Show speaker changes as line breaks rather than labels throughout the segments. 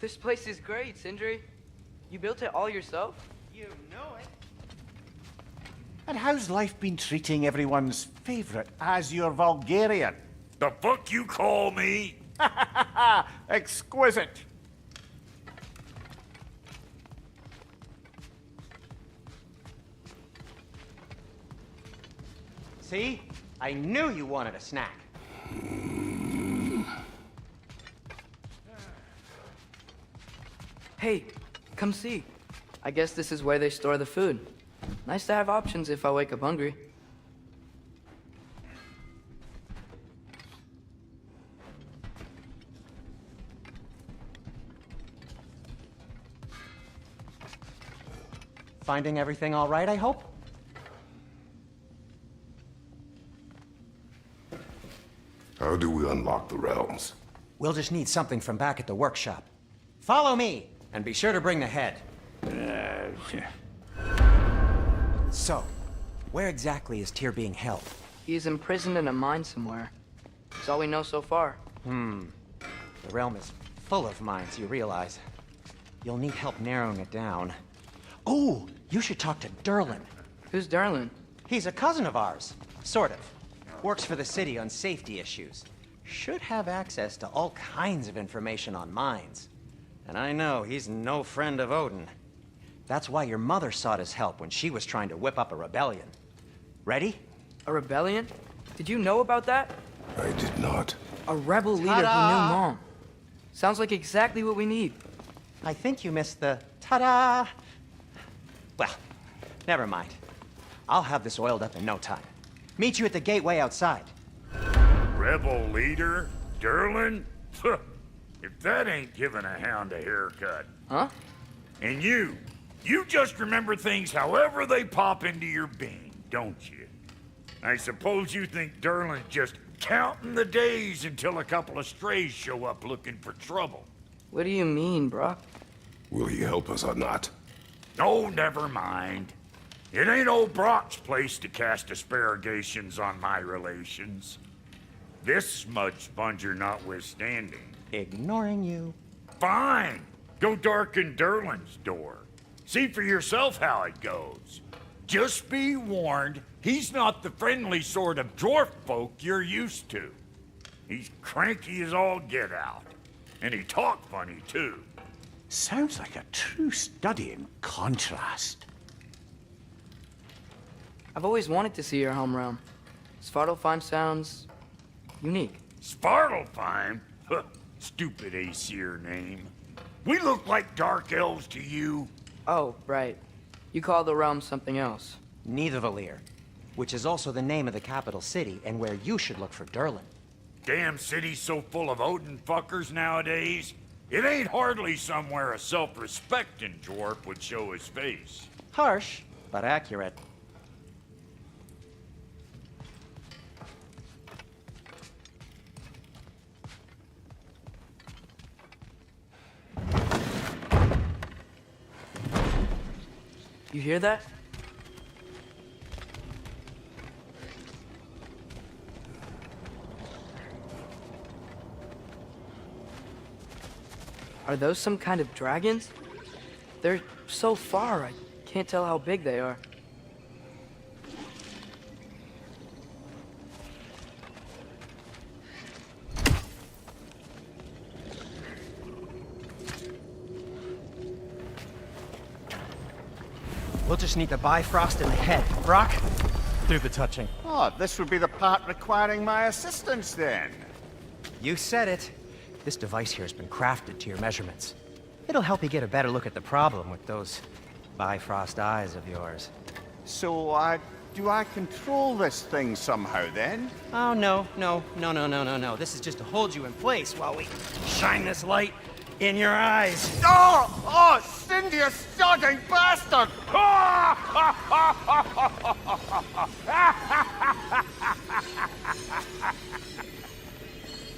This place is great, Sindri. You built it all yourself?
You know it.
And how's life been treating everyone's favorite Azure Vulgarian?
The fuck you call me?
Exquisite.
See? I knew you wanted a snack.
Hey, come see. I guess this is where they store the food. Nice to have options if I wake up hungry.
Finding everything all right, I hope?
How do we unlock the realms?
We'll just need something from back at the workshop. Follow me, and be sure to bring the head. So, where exactly is Tyr being held?
He's imprisoned in a mine somewhere. That's all we know so far.
The realm is full of mines, you realize. You'll need help narrowing it down. Oh, you should talk to Derlin.
Who's Darlin?
He's a cousin of ours, sort of. Works for the city on safety issues. Should have access to all kinds of information on mines. And I know he's no friend of Odin. That's why your mother sought his help when she was trying to whip up a rebellion. Ready?
A rebellion? Did you know about that?
I did not.
A rebel leader who knew Mom. Sounds like exactly what we need.
I think you missed the ta-da. Well, never mind. I'll have this oiled up in no time. Meet you at the gateway outside.
Rebel leader? Derlin? If that ain't giving a hound a haircut.
Huh?
And you just remember things however they pop into your being, don't you? I suppose you think Derlin's just counting the days until a couple of strays show up looking for trouble.
What do you mean, Brock?
Will he help us or not?
Oh, never mind. It ain't old Brock's place to cast asparagations on my relations. This smudge sponger notwithstanding.
Ignoring you.
Fine. Go darken Derlin's door. See for yourself how it goes. Just be warned, he's not the friendly sort of dwarf folk you're used to. He's cranky as all get out. And he talk funny, too.
Sounds like a true study in contrast.
I've always wanted to see your home realm. Svartalfheim sounds unique.
Svartalfheim? Huh, stupid Aesir name. We look like dark elves to you.
Oh, right. You call the realm something else.
Nidavellir, which is also the name of the capital city and where you should look for Derlin.
Damn city's so full of Odin fuckers nowadays. It ain't hardly somewhere a self-respecting dwarf would show his face.
Harsh, but accurate.
You hear that? Are those some kind of dragons? They're so far, I can't tell how big they are.
We'll just need the Bifrost in the head. Brock, do the touching.
Oh, this would be the part requiring my assistance then.
You said it. This device here has been crafted to your measurements. It'll help you get a better look at the problem with those Bifrost eyes of yours.
So, do I control this thing somehow then?
Oh, no. This is just to hold you in place while we shine this light in your eyes.
Oh, Cindy, you sodding bastard!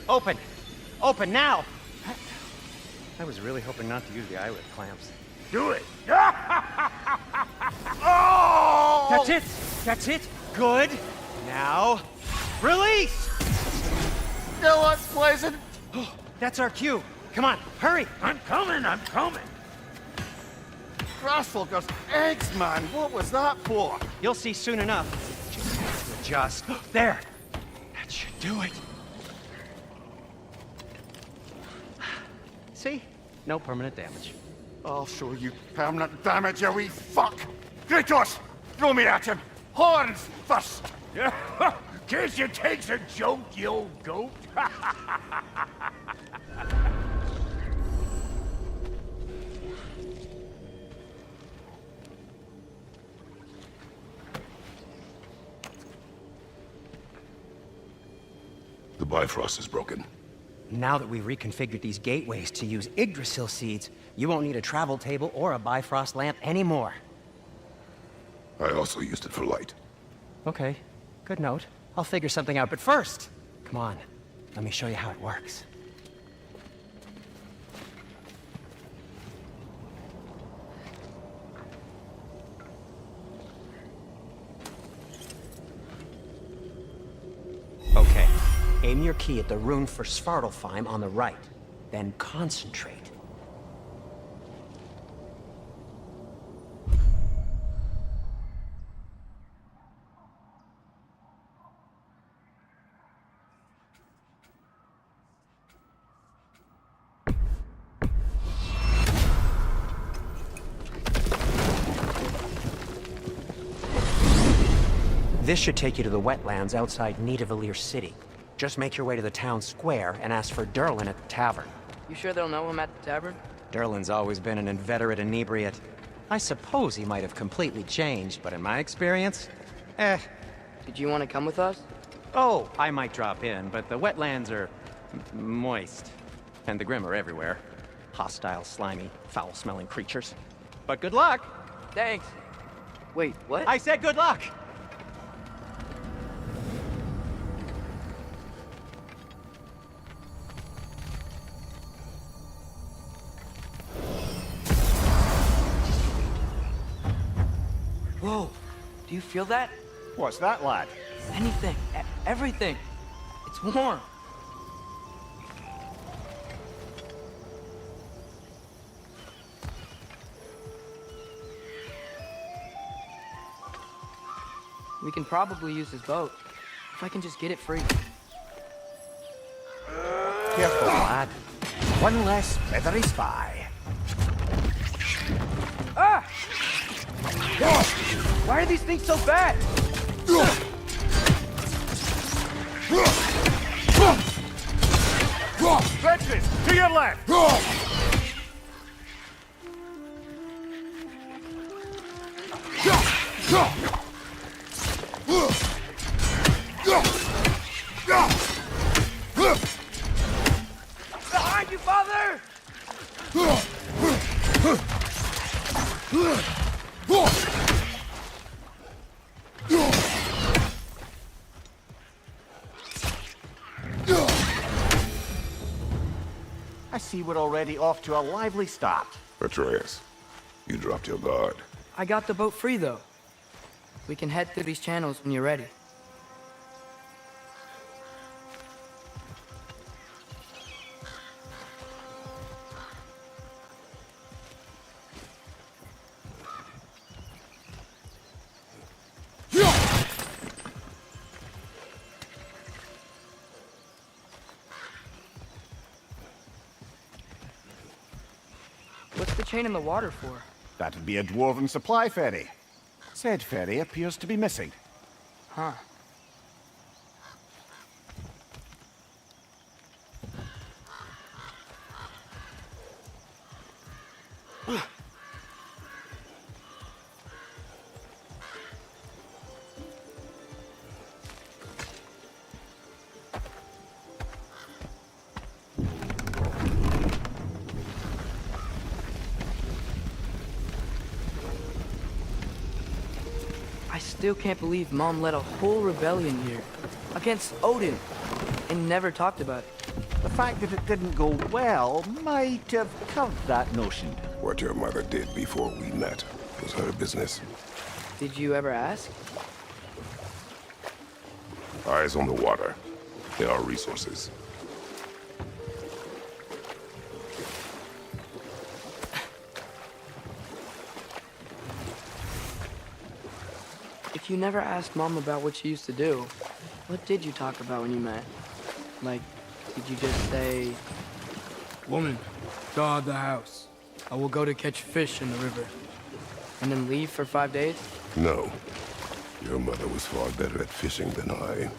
Open! Open now! I was really hoping not to use the eyelid clamps.
Do it.
Oh!
That's it! That's it! Good! Now, release!
Still unpleasant.
That's our cue. Come on, hurry!
I'm coming, I'm coming.
Grasshopper's eggs, man! What was that for?
You'll see soon enough. Just have to adjust. There! That should do it. See? No permanent damage.
I'll show you permanent damage, you wee fuck! Kratos! Throw me at him! Horns first!
Guess you takes a joke, you old goat.
The Bifrost is broken.
Now that we've reconfigured these gateways to use Yggdrasil seeds, you won't need a travel table or a Bifrost lamp anymore.
I also used it for light.
Okay, good note. I'll figure something out, but first, come on, let me show you how it works. Okay, aim your key at the rune for Svartalfheim on the right, then concentrate. This should take you to the wetlands outside Nidavellir City. Just make your way to the town square and ask for Durlin at the tavern.
You sure they'll know him at the tavern?
Durlin's always been an inveterate inebriate. I suppose he might have completely changed, but in my experience,
Did you want to come with us?
Oh, I might drop in, but the wetlands are moist. And the Grim are everywhere. Hostile, slimy, foul-smelling creatures. But good luck!
Thanks. Wait, what?
I said good luck!
Whoa, do you feel that?
What's that, lad?
Anything, everything. It's warm. We can probably use his boat, if I can just get it free.
Careful, lad. One less feathery spy.
Ah! Why are these things so bad?
Trenches, to your left.
Behind you, father!
I see we're already off to a lively start.
Atreus, you dropped your guard.
I got the boat free, though. We can head through these channels when you're ready. What's the chain in the water for?
That'd be a dwarven supply ferry. Said ferry appears to be missing.
Huh. I still can't believe Mom led a whole rebellion here against Odin and never talked about it.
The fact that it didn't go well might have curved that notion.
What your mother did before we met was her business.
Did you ever ask?
Eyes on the water. There are resources.
If you never asked Mom about what you used to do, what did you talk about when you met? Like, did you just say, "Woman, guard the house. I will go to catch fish in the river," and then leave for 5 days?
No. Your mother was far better at fishing than I.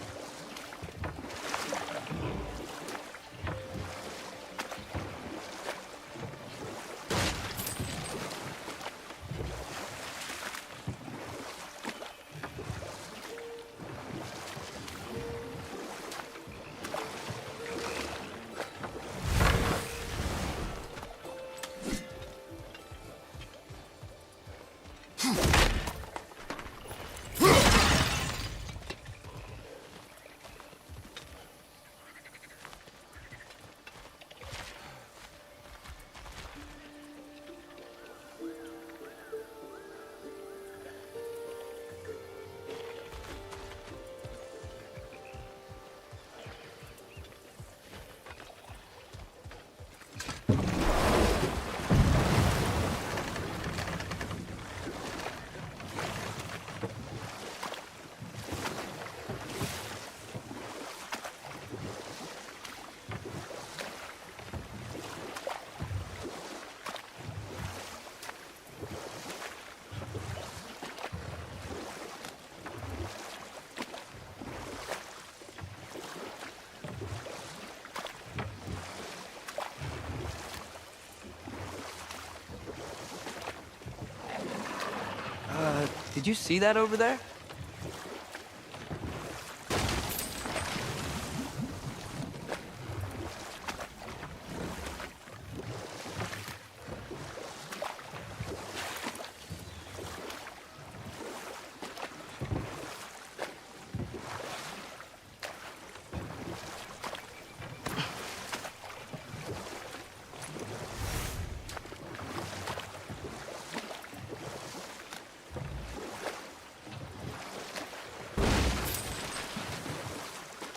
Did you see that over there?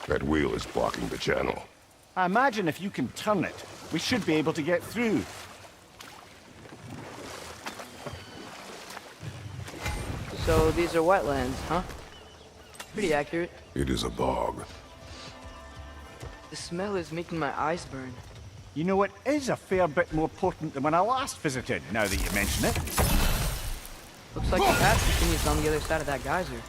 That wheel is blocking the channel.
I imagine if you can turn it, we should be able to get through.
So these are wetlands, huh? Pretty accurate.
It is a bog.
The smell is making my eyes burn.
You know, it is a fair bit more potent than when I last visited, now that you mention it.
Looks like the path continues on the other side of that geyser.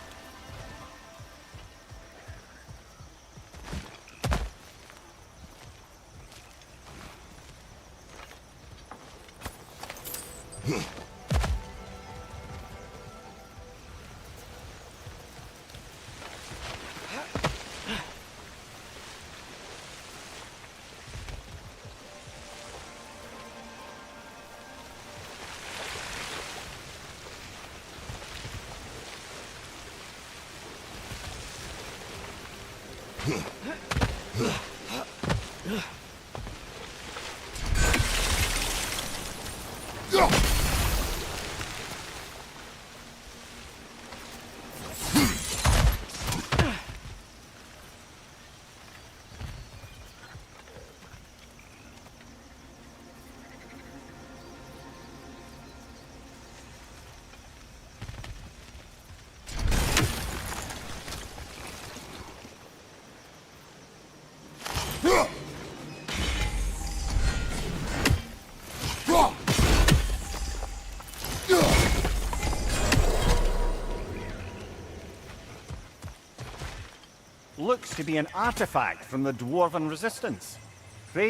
Looks to be an artifact from the Dwarven Resistance.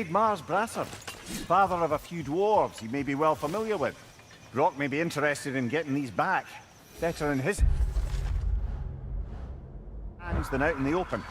Mars Brassard, father of a few dwarves you may be well familiar with. Brock may be interested in getting these back. Better in his hands than out in the open.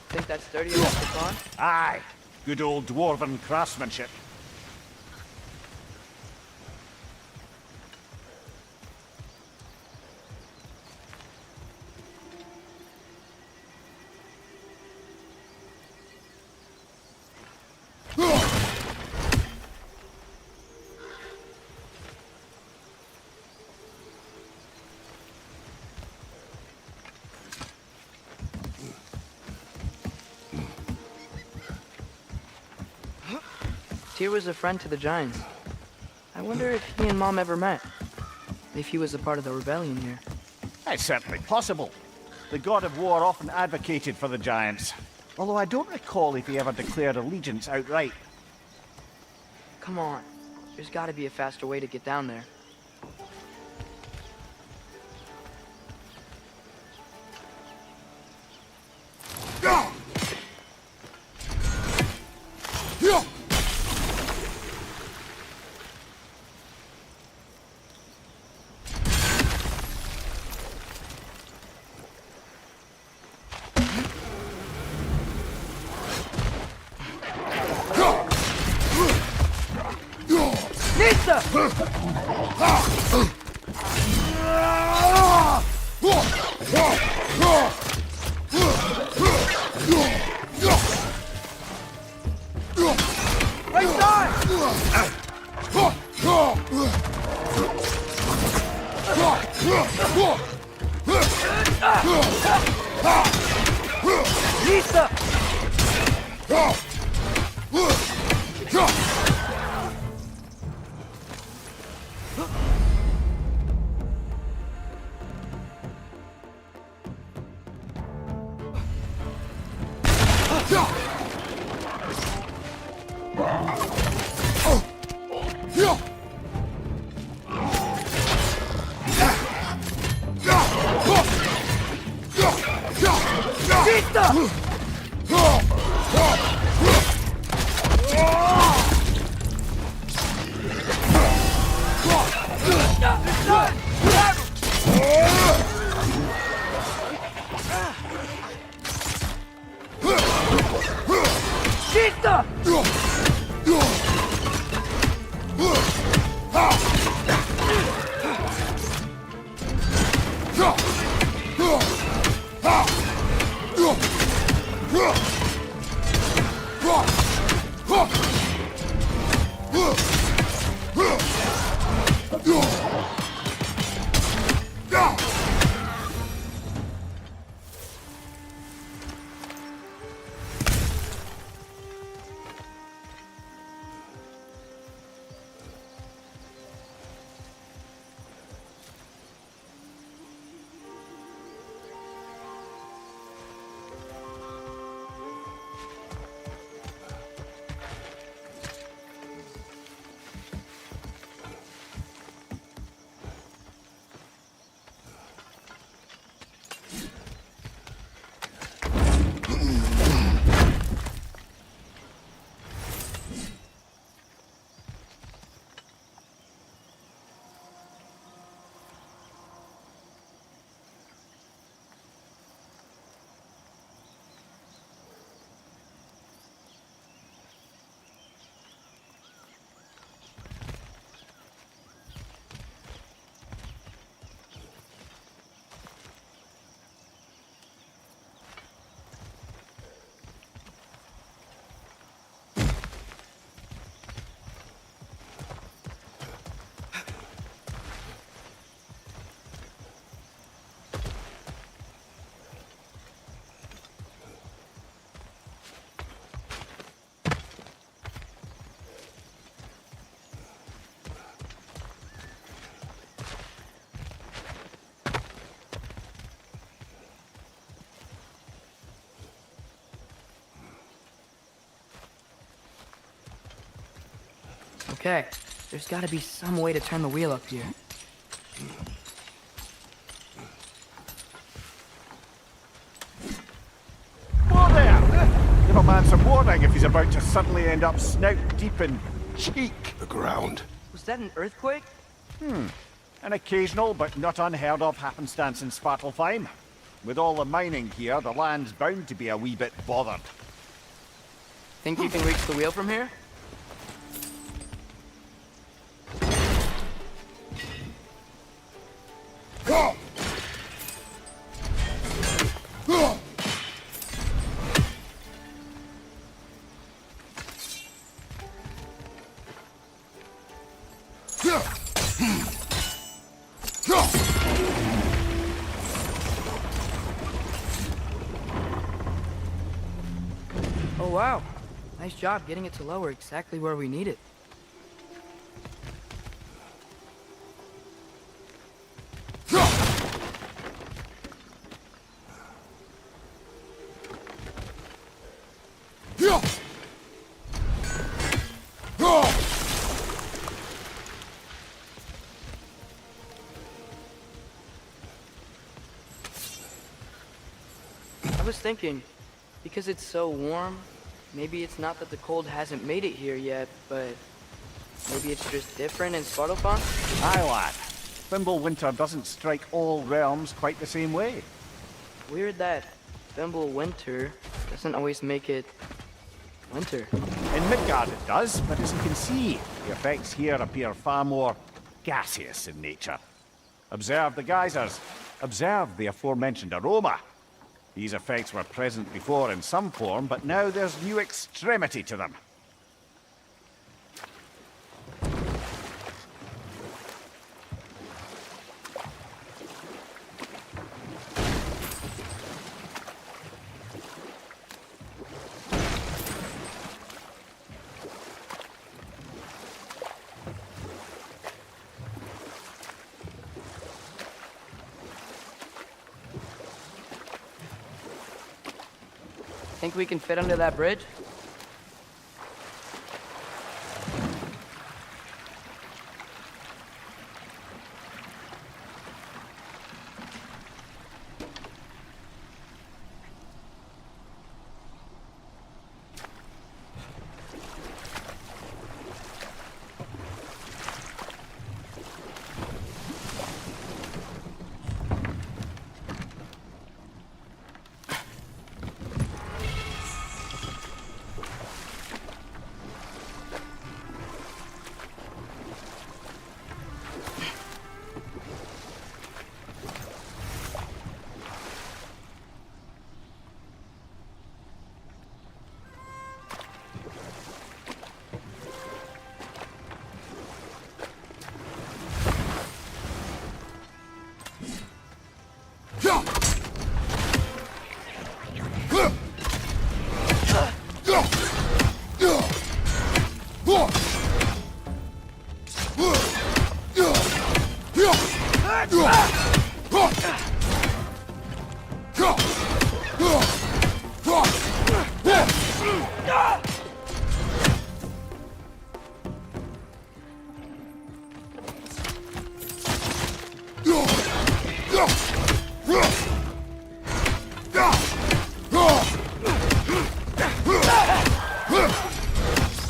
Think that's sturdy enough to climb?
Aye, good old Dwarven craftsmanship.
Tyr was a friend to the Giants. I wonder if he and Mom ever met. If he was a part of the rebellion here.
It's certainly possible. The god of war often advocated for the Giants. Although I don't recall if he ever declared allegiance outright.
Come on. There's gotta be a faster way to get down there. Okay, there's gotta be some way to turn the wheel up here.
Whoa there! Give a man some warning if he's about to suddenly end up snout deep in cheek.
The ground.
Was that an earthquake?
An occasional but not unheard of happenstance in Svartalfheim. With all the mining here, the land's bound to be a wee bit bothered.
Think you can reach the wheel from here? Oh wow, Nice job getting it to lower exactly where we need it. I was thinking, because it's so warm, maybe it's not that the cold hasn't made it here yet, but maybe it's just different in Svartalfheim?
Aye, lad. Thimble winter doesn't strike all realms quite the same way.
Weird that Thimble winter doesn't always make it winter.
In Midgard it does, but as you can see, the effects here appear far more gaseous in nature. Observe the geysers. Observe the aforementioned aroma. These effects were present before in some form, but now there's new extremity to them.
Think we can fit under that bridge?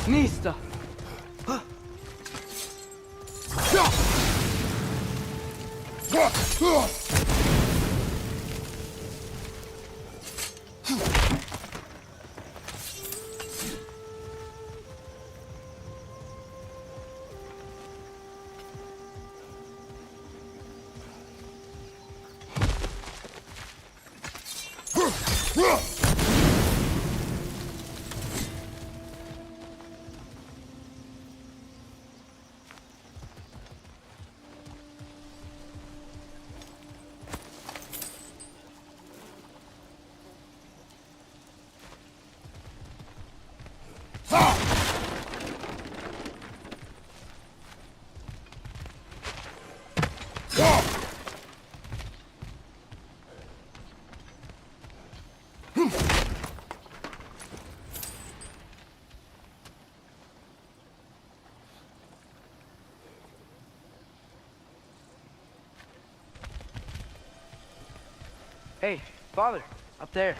Nista! Hey, father, up there.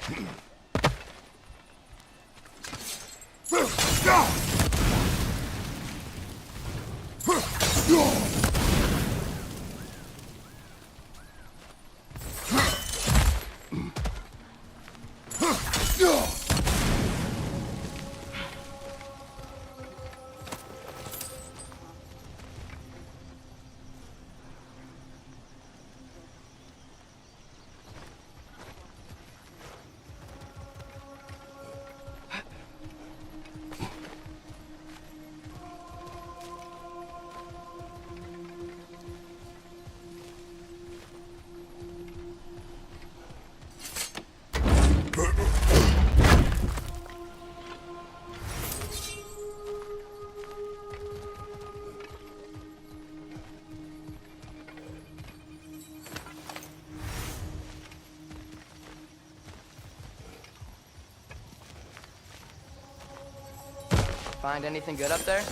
Find anything good up there?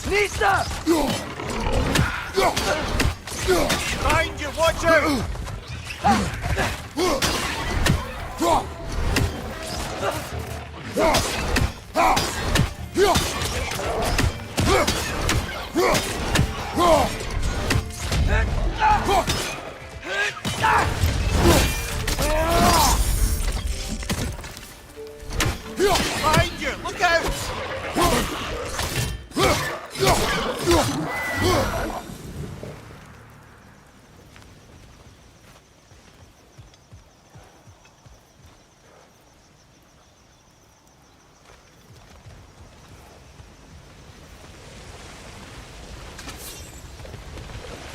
Nista!
Behind you, watch out! Behind you, look out!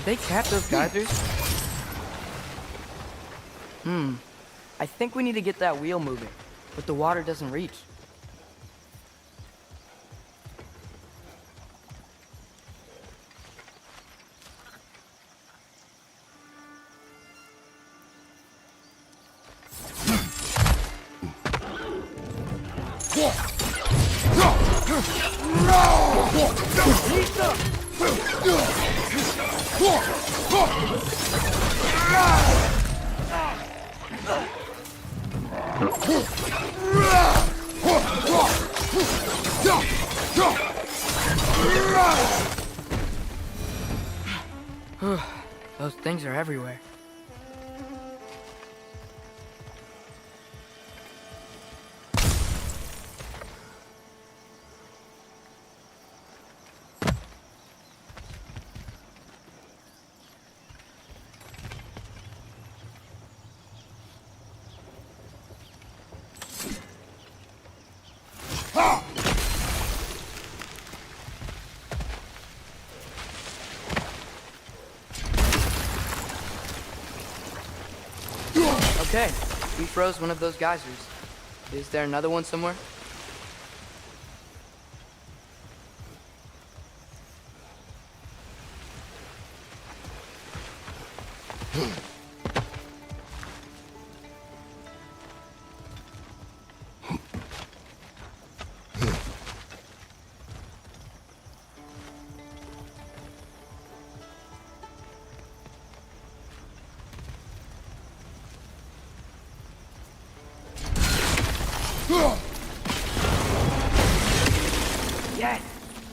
Did they catch those geysers? I think we need to get that wheel moving, but the water doesn't reach. Those things are everywhere. Okay, we froze one of those geysers. Is there another one somewhere? Yes!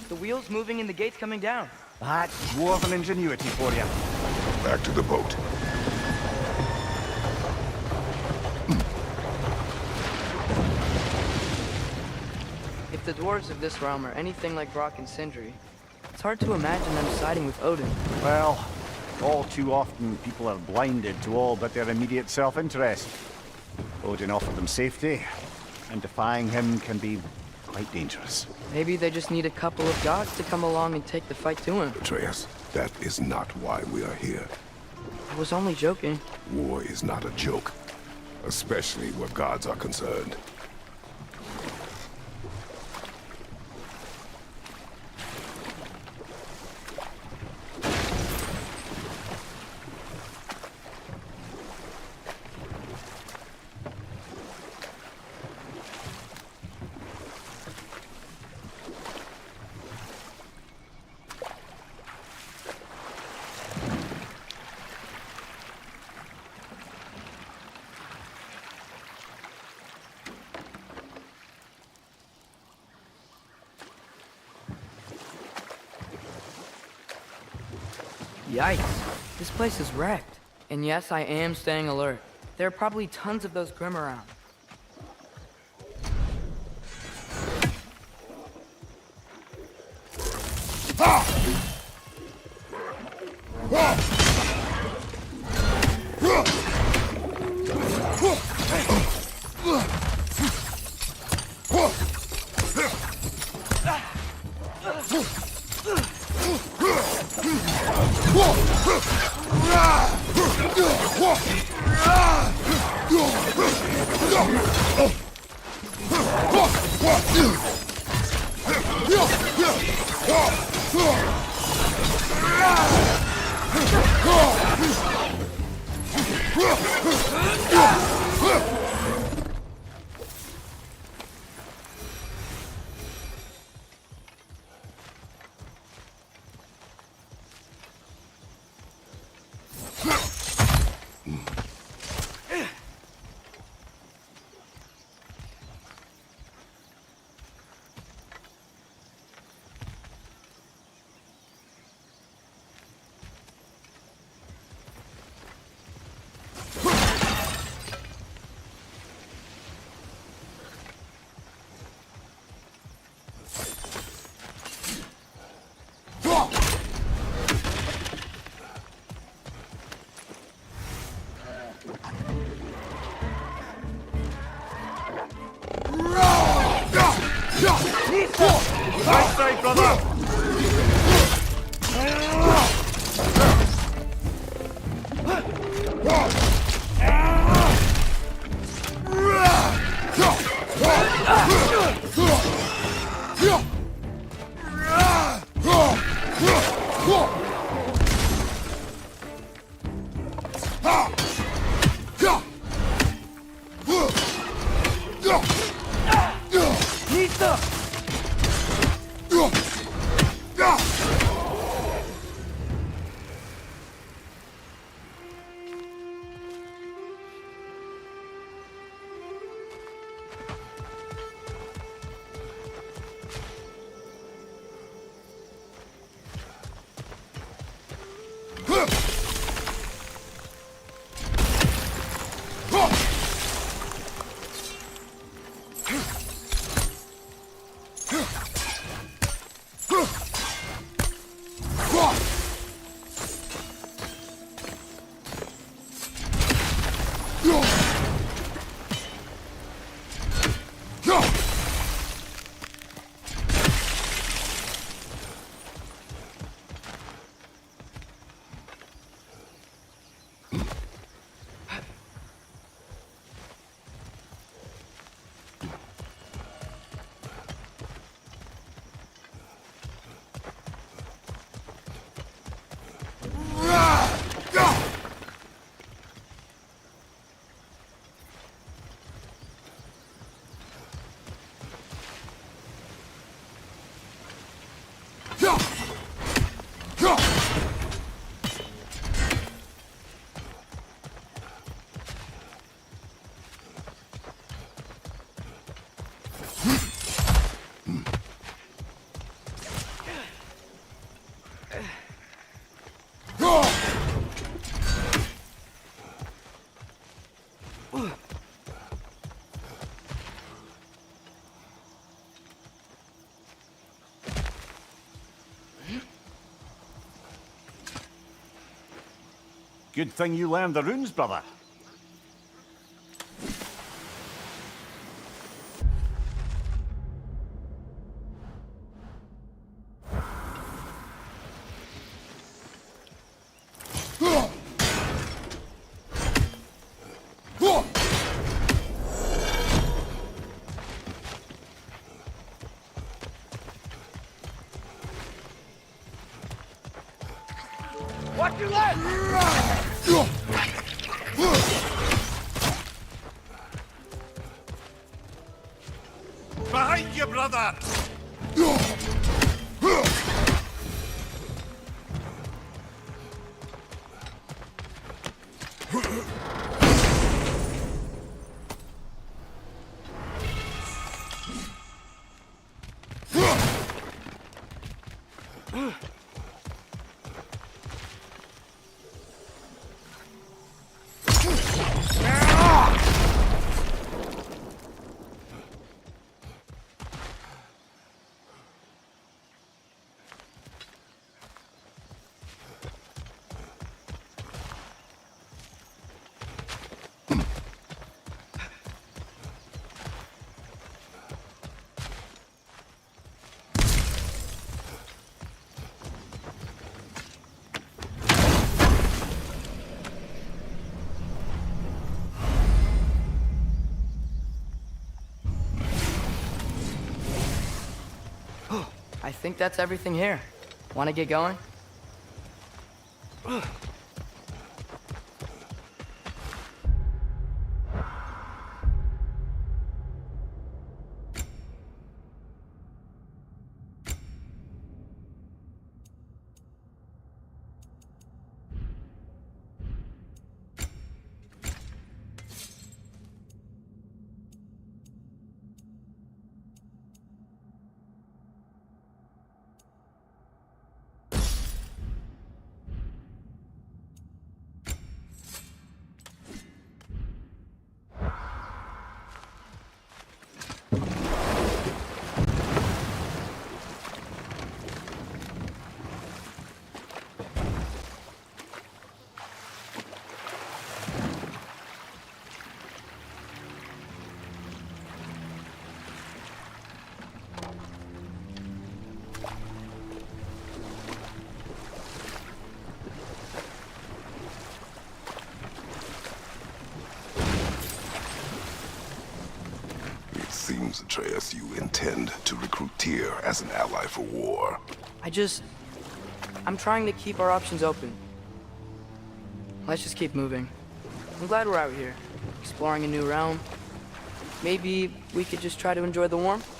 The wheel's moving and the gate's coming down.
That's dwarven ingenuity for you.
Back to the boat.
If the dwarves of this realm are anything like Brock and Sindri, it's hard to imagine them siding with Odin.
Well, all too often people are blinded to all but their immediate self-interest. Odin offered them safety, and defying him can be quite dangerous.
Maybe they just need a couple of gods to come along and take the fight to him.
Atreus, that is not why we are here.
I was only joking.
War is not a joke, especially where gods are concerned.
Yikes. This place is wrecked. And yes, I am staying alert. There are probably tons of those Grim around.
Right side, brother! Good thing you learned the runes, brother.
Watch your left!
Behind you, brother!
think that's everything here. Want to get going?
It seems, Atreus, you intend to recruit Tyr as an ally for war.
I'm trying to keep our options open. Let's just keep moving. I'm glad we're out here, exploring a new realm. Maybe we could just try to enjoy the warmth?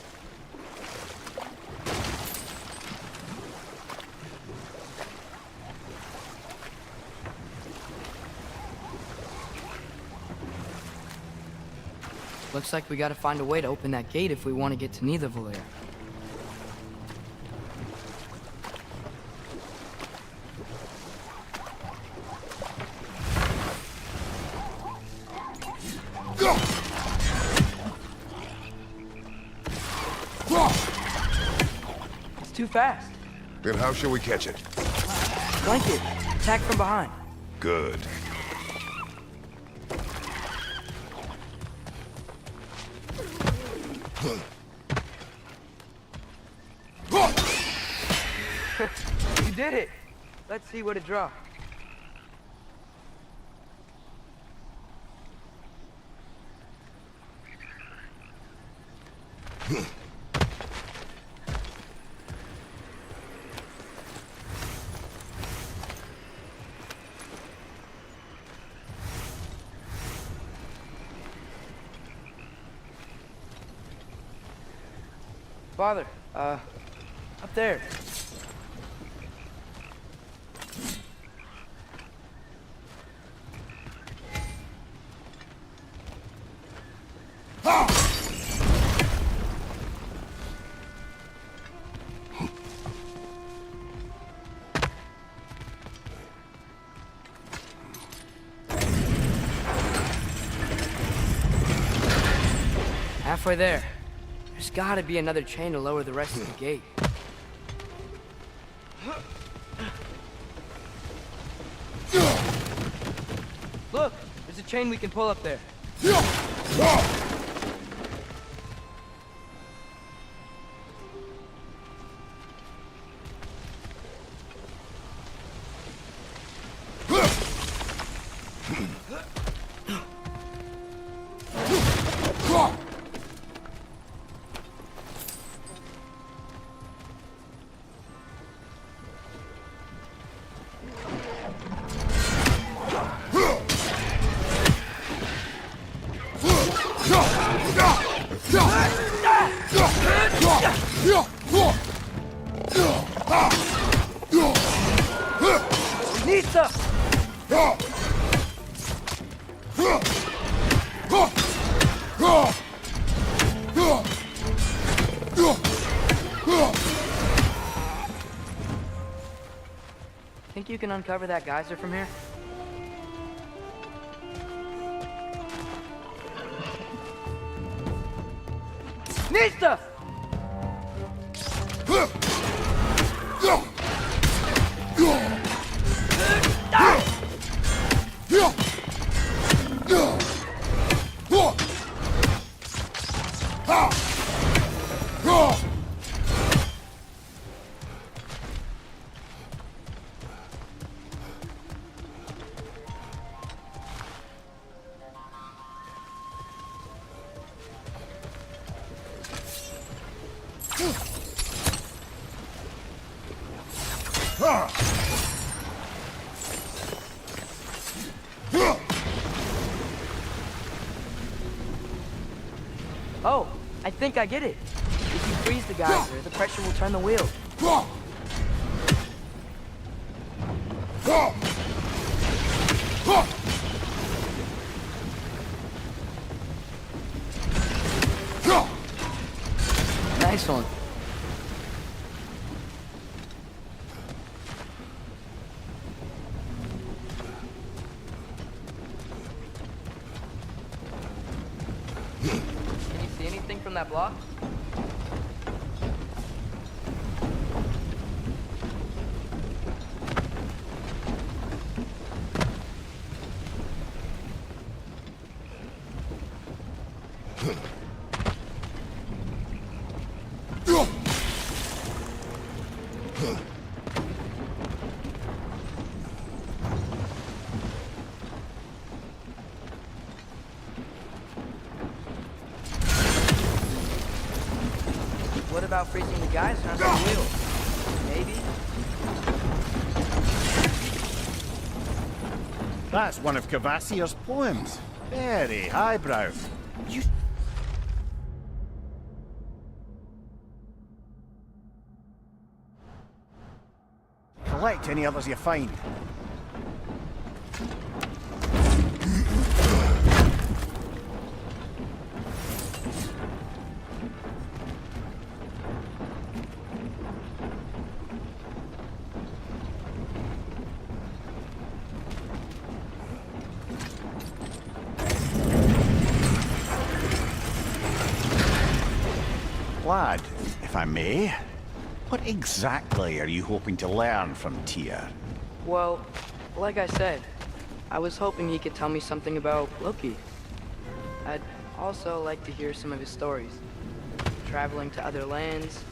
Looks like we gotta find a way to open that gate if we want to get to Nidavellir. It's too fast.
Then how shall we catch it?
Flank it. Attack from behind.
Good.
You did it! Let's see what it draws. Father, up there. Halfway there. There's gotta be another chain to lower the rest of the gate. Look! There's a chain we can pull up there. Nisa! Think you can uncover that geyser from here? Nista! Oh, I think I get it. If you freeze the geyser, the pressure will turn the wheel. Nice one. Can you see anything from that block? What about freezing the geyser under the wheel? Maybe?
That's one of Cavassier's poems. Very highbrow. You... Collect any others you find. Lad, if I may, what exactly are you hoping to learn from Tyr?
Well, like I said, I was hoping he could tell me something about Loki. I'd also like to hear some of his stories. Traveling to other lands,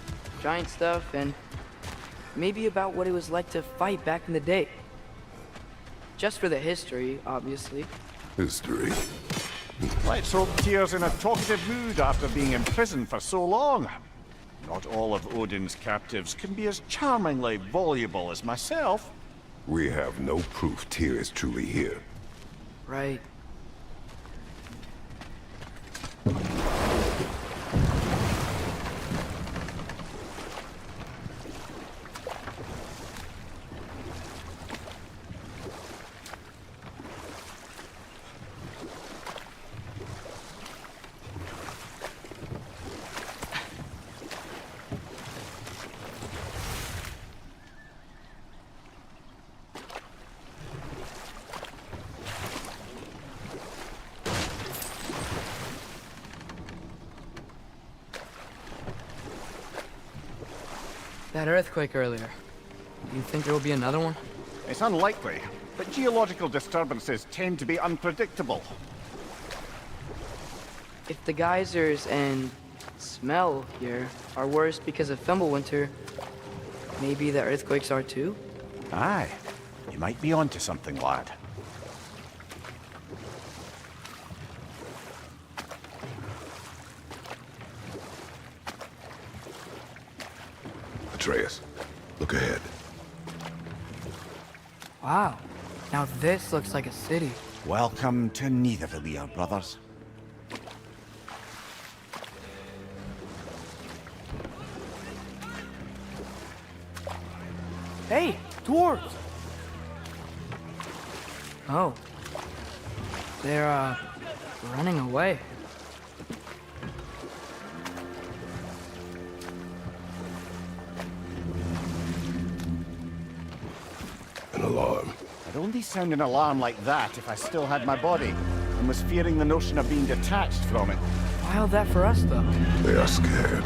giant stuff, and maybe about what it was like to fight back in the day. Just for the history, obviously.
History.
Let's hope Tyr's in a talkative mood after being imprisoned for so long. Not all of Odin's captives can be as charmingly voluble as myself.
We have no proof Tyr is truly here.
Right. That earthquake earlier. Do you think there will be another one?
It's unlikely, but geological disturbances tend to be unpredictable.
If the geysers and smell here are worse because of Fimbulwinter, maybe the earthquakes are too?
Aye, you might be onto something, lad.
Atreus, look ahead.
Wow. Now this looks like a city.
Welcome to Nidavellir, brothers.
Hey, dwarves! Oh. They're, running away.
An alarm.
I'd only sound an alarm like that if I still had my body, and was fearing the notion of being detached from it.
Wild that for us, though.
They are scared.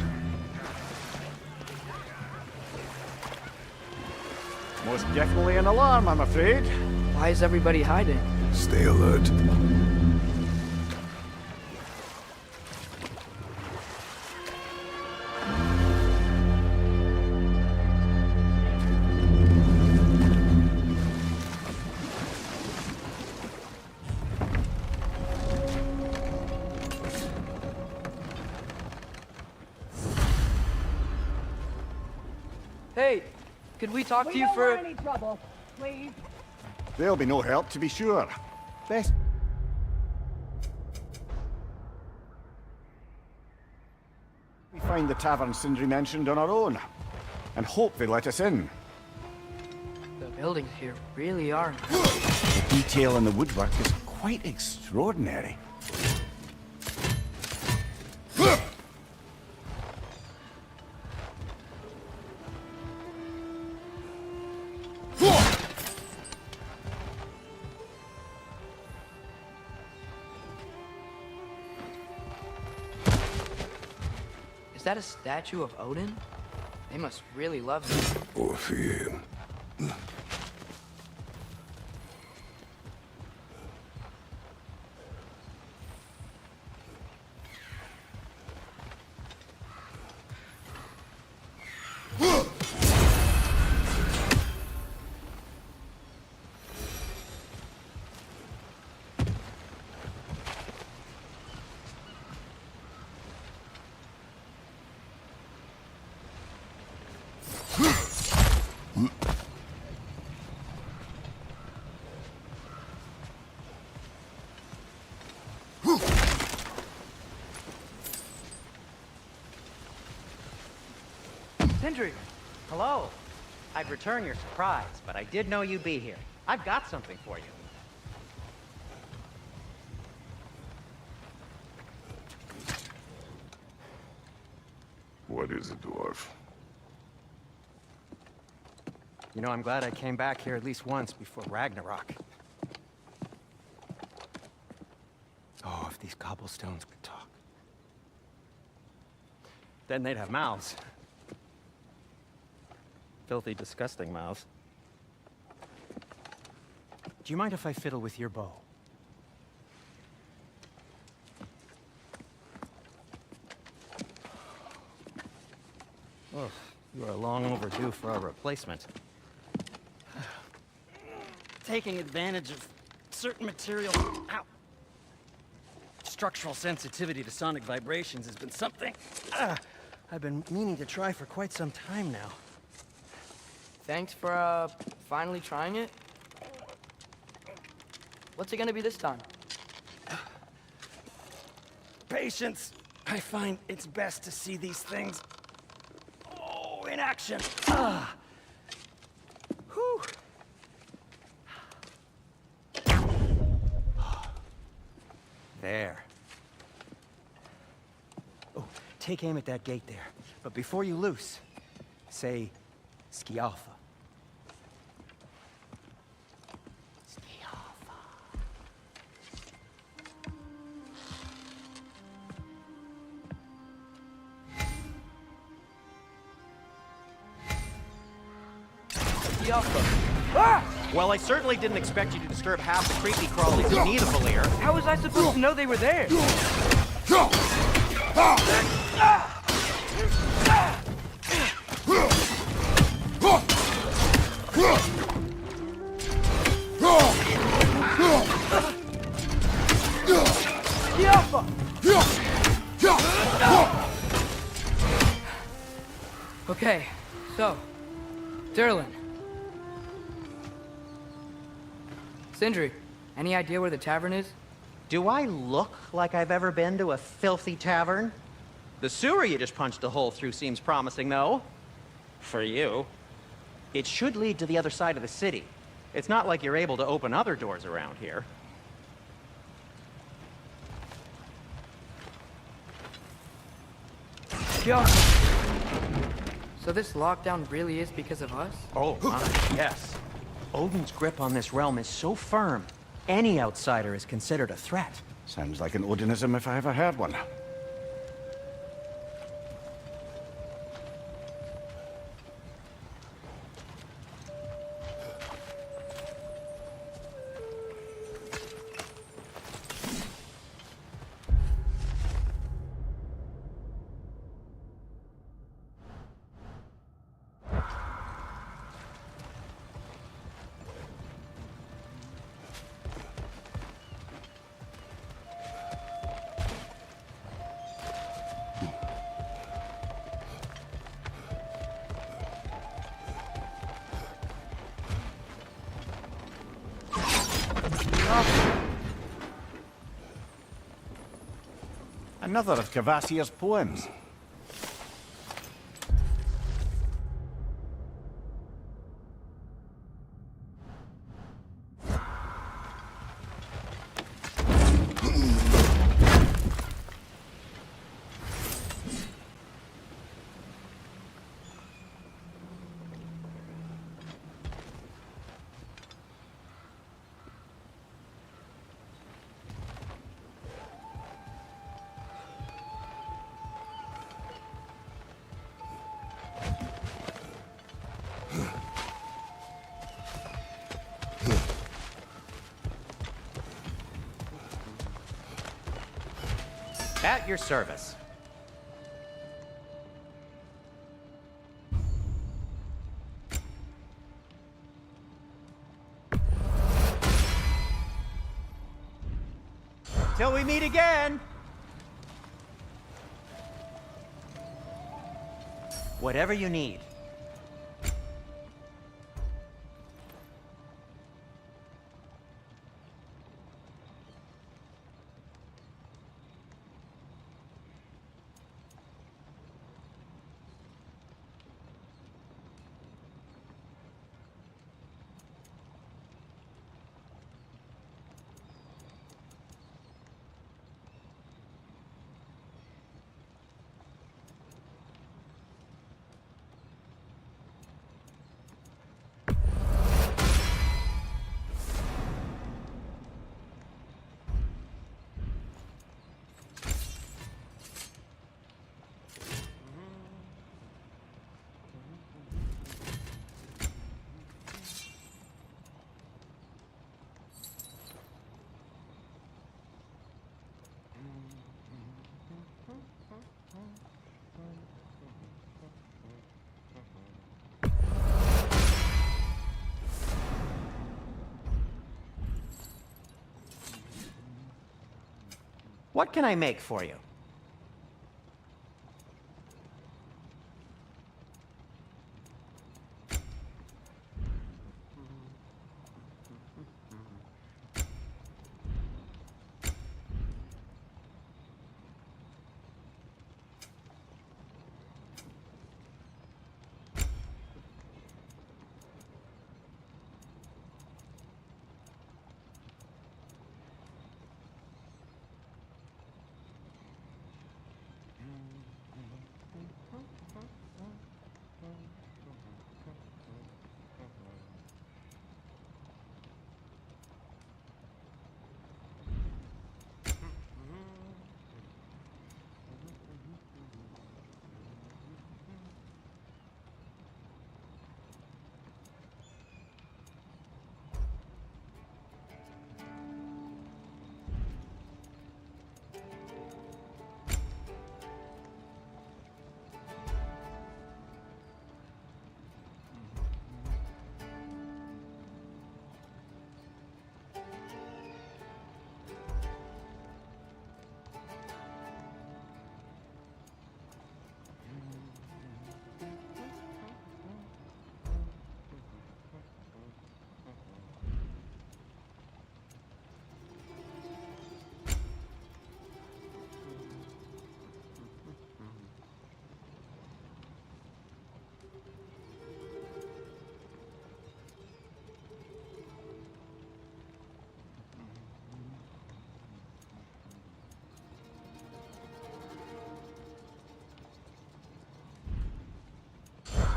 Most definitely an alarm, I'm afraid.
Why is everybody hiding?
Stay alert.
Hey, could we talk to you
don't
for...
want any trouble, please.
There'll be no help, to be sure. Best... find the tavern Sindri mentioned on our own, and hope they let us in.
The buildings here really are.
The detail in the woodwork is quite extraordinary.
Is that a statue of Odin? They must really love him.
Or fear him.
Sindri!
Hello. I'd return your surprise, but I did know you'd be here. I've got something for you.
What is it, dwarf?
You know, I'm glad I came back here at least once before Ragnarok. Oh, if these cobblestones could talk. Then they'd have mouths. Filthy, disgusting mouths. Do you mind if I fiddle with your bow? Oh, you are long overdue for a replacement. Taking advantage of certain materials. Ow. Structural sensitivity to sonic vibrations has been something I've been meaning to try for quite some time now.
Thanks for, finally trying it. What's it gonna be this time?
Patience. I find it's best to see these things, in action. Whew. There. Oh, take aim at that gate there. But before you loose, say, Skialfa. Well, I certainly didn't expect you to disturb half the creepy crawlies in Nidavellir.
How was I supposed to know they were there? Okay, so, Durlin. Sindri, any idea where the tavern is?
Do I look like I've ever been to a filthy tavern? The sewer you just punched a hole through seems promising, though. For you. It should lead to the other side of the city. It's not like you're able to open other doors around here.
Yeah. So this lockdown really is because of us?
Oh my, yes. Odin's grip on this realm is so firm, any outsider is considered a threat.
Sounds like an Odinism if I ever heard one. Another of Kvasir's poems.
At your service. Till we meet again! Whatever you need. What can I make for you?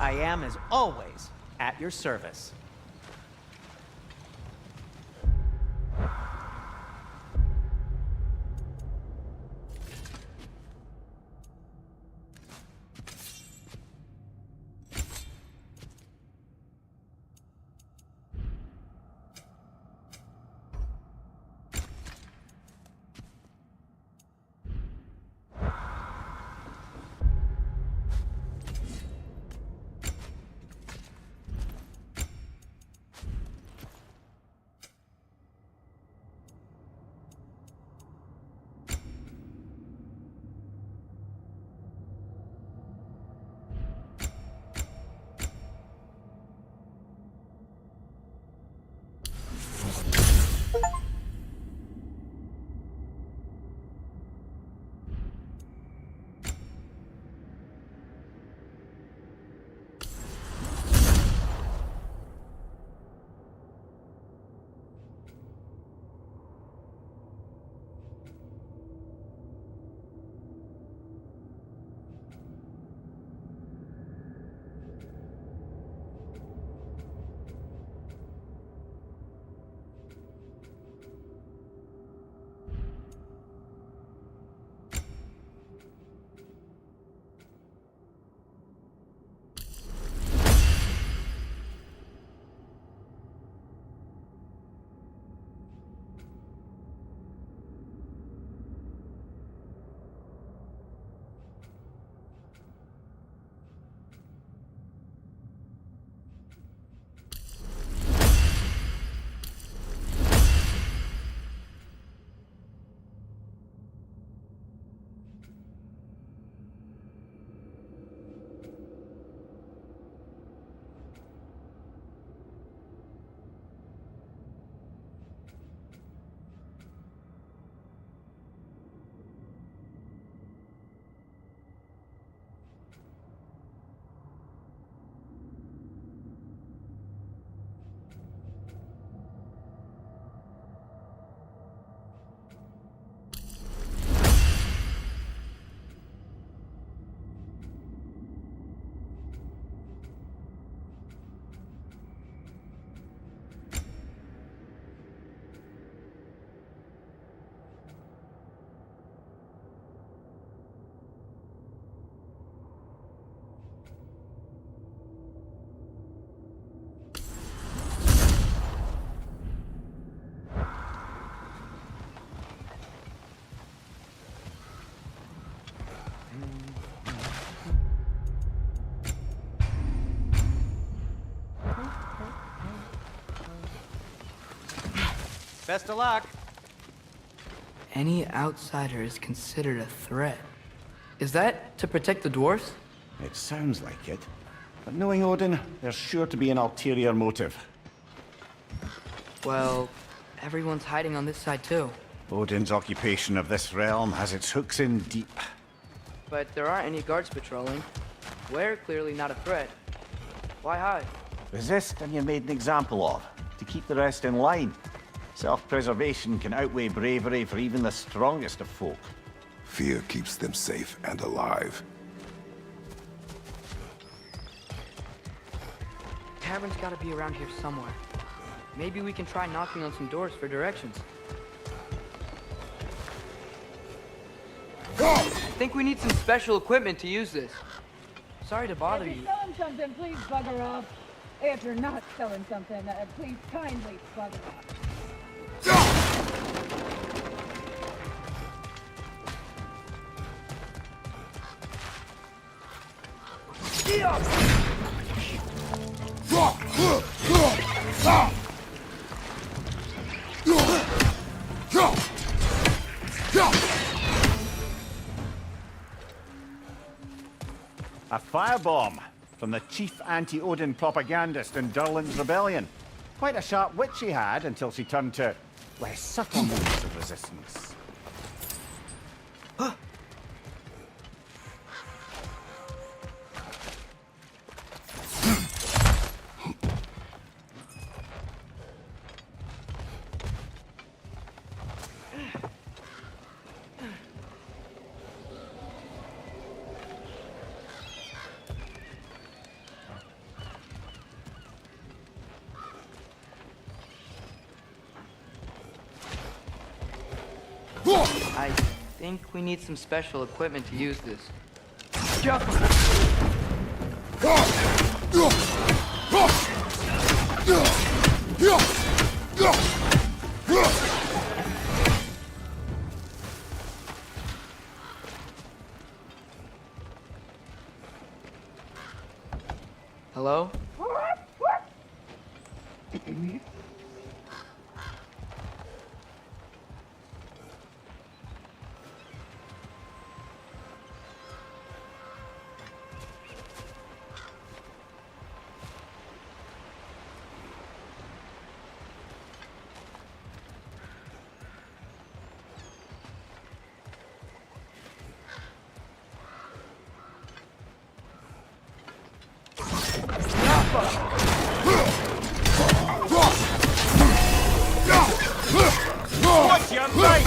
I am, as always, at your service. Best of luck.
Any outsider is considered a threat. Is that to protect the dwarfs?
It sounds like it. But knowing Odin, there's sure to be an ulterior motive.
Well, everyone's hiding on this side too.
Odin's occupation of this realm has its hooks in deep.
But there aren't any guards patrolling. We're clearly not a threat. Why hide?
Resist and you're made an example of, to keep the rest in line. Self-preservation can outweigh bravery for even the strongest of folk.
Fear keeps them safe and alive.
Tavern's gotta be around here somewhere. Maybe we can try knocking on some doors for directions. I think we need some special equipment to use this. Sorry to bother
If
you.
you're selling something, please bugger off. If you're not selling something, please kindly bugger off.
A firebomb from the chief anti-Odin propagandist in Durlin's rebellion. Quite a sharp wit she had until she turned to less subtle modes of resistance.
I think we need some special equipment to use this. Hello?
What's your right?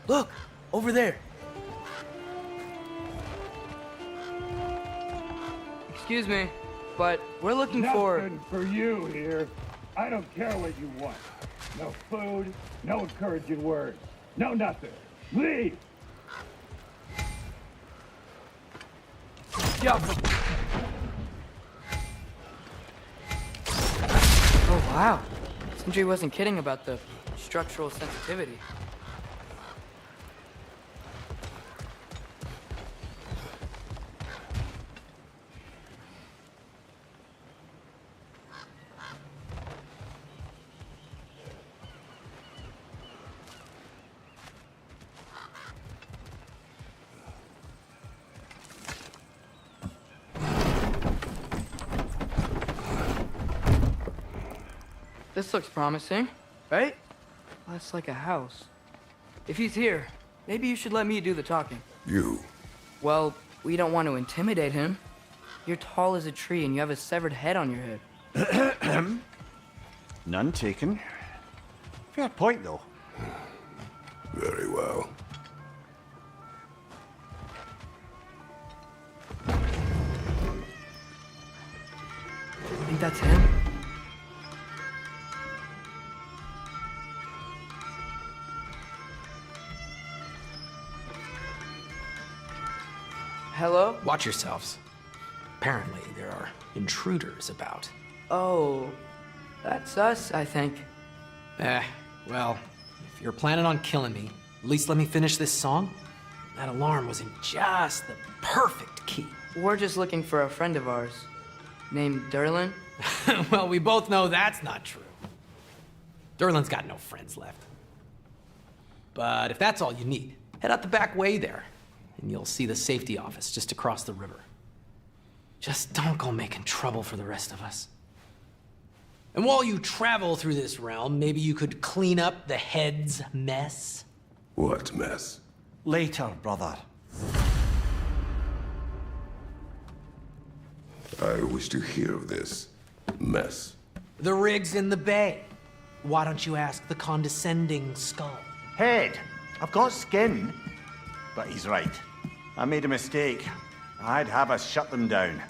Look! Over there! Excuse me, but we're looking for...
Nothing for you here. I don't care what you want. No food, no encouraging words, no nothing. Leave!
Oh, wow. Sindri wasn't kidding about the structural sensitivity. This looks promising, right? Well, that's like a house. If he's here, maybe you should let me do the talking.
You.
Well, we don't want to intimidate him. You're tall as a tree and you have a severed head on your head.
None taken. Fair point, though.
Very well.
I think that's him. Hello?
Watch yourselves. Apparently, there are intruders about.
Oh, that's us, I think.
Well, if you're planning on killing me, at least let me finish this song. That alarm was in just the perfect key.
We're just looking for a friend of ours named Derlin.
Well, we both know that's not true. Derlin's got no friends left. But if that's all you need, head out the back way there, and you'll see the safety office just across the river. Just don't go making trouble for the rest of us. And while you travel through this realm, maybe you could clean up the head's mess?
What mess?
Later, brother.
I wish to hear of this mess.
The rig's in the bay. Why don't you ask the condescending skull?
Head, I've got skin. But he's right. I made a mistake. I'd have us shut them down.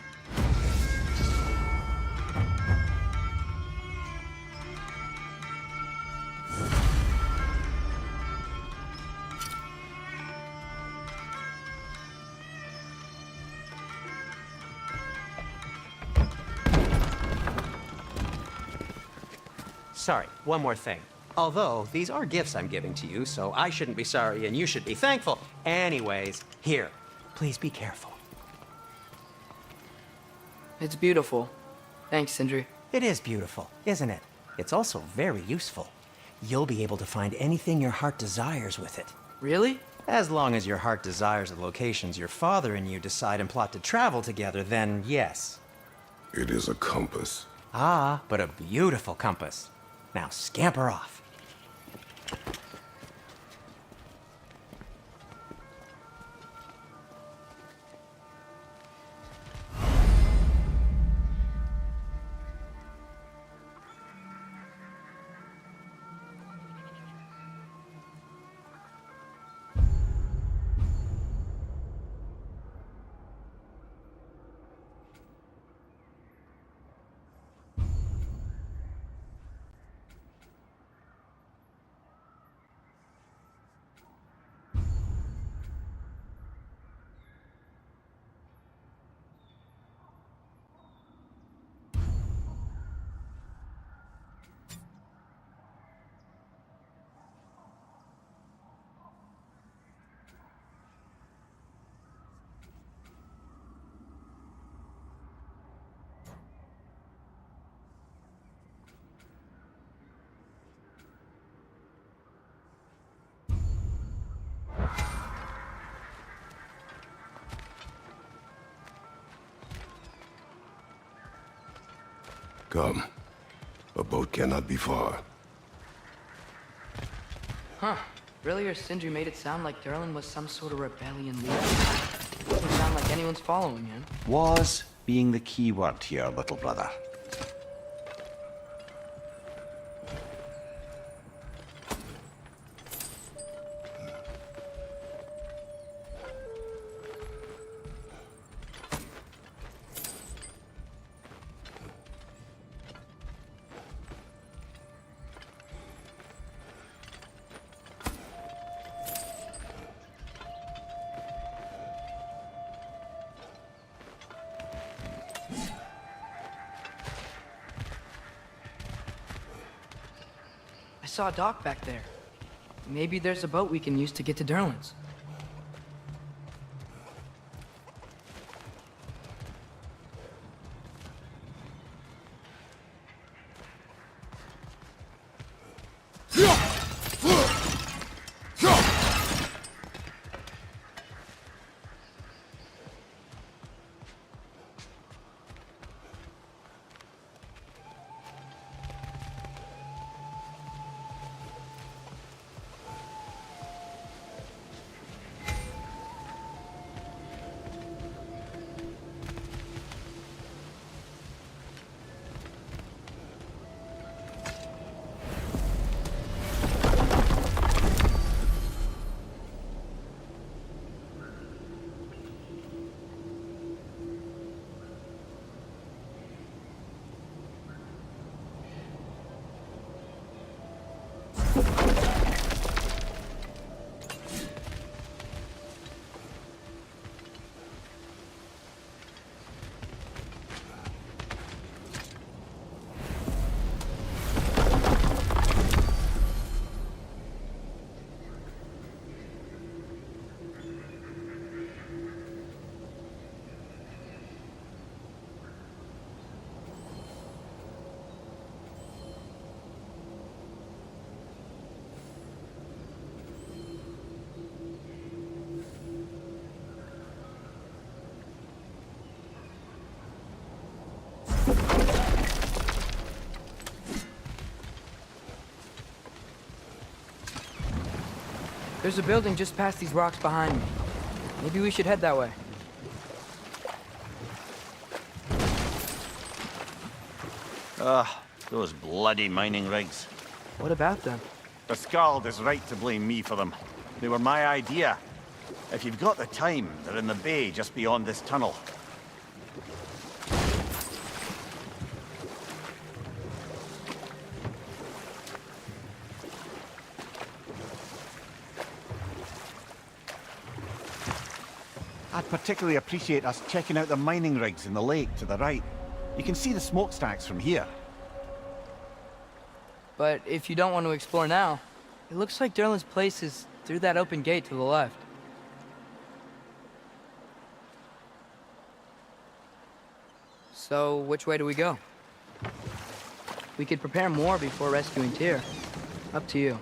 Sorry, one more thing. Although, these are gifts I'm giving to you, so I shouldn't be sorry and you should be thankful. Anyways, here, please be careful.
It's beautiful. Thanks, Sindri.
It is beautiful, isn't it? It's also very useful. You'll be able to find anything your heart desires with it.
Really?
As long as your heart desires the locations your father and you decide and plot to travel together, then yes.
It is a compass.
Ah, but a beautiful compass. Now scamper off.
Come. A boat cannot be far.
Huh. Really, or Sindri made it sound like Derlin was some sort of rebellion leader. Doesn't sound like anyone's following him.
Was being the key word here, little brother.
I saw a dock back there. Maybe there's a boat we can use to get to Derlin's. There's a building just past these rocks behind me. Maybe we should head that way.
Those bloody mining rigs.
What about them?
The Skald is right to blame me for them. They were my idea. If you've got the time, they're in the bay just beyond this tunnel. I'd particularly appreciate us checking out the mining rigs in the lake to the right. You can see the smokestacks from here.
But if you don't want to explore now, it looks like Derlin's place is through that open gate to the left. So, which way do we go? We could prepare more before rescuing Tyr. Up to you.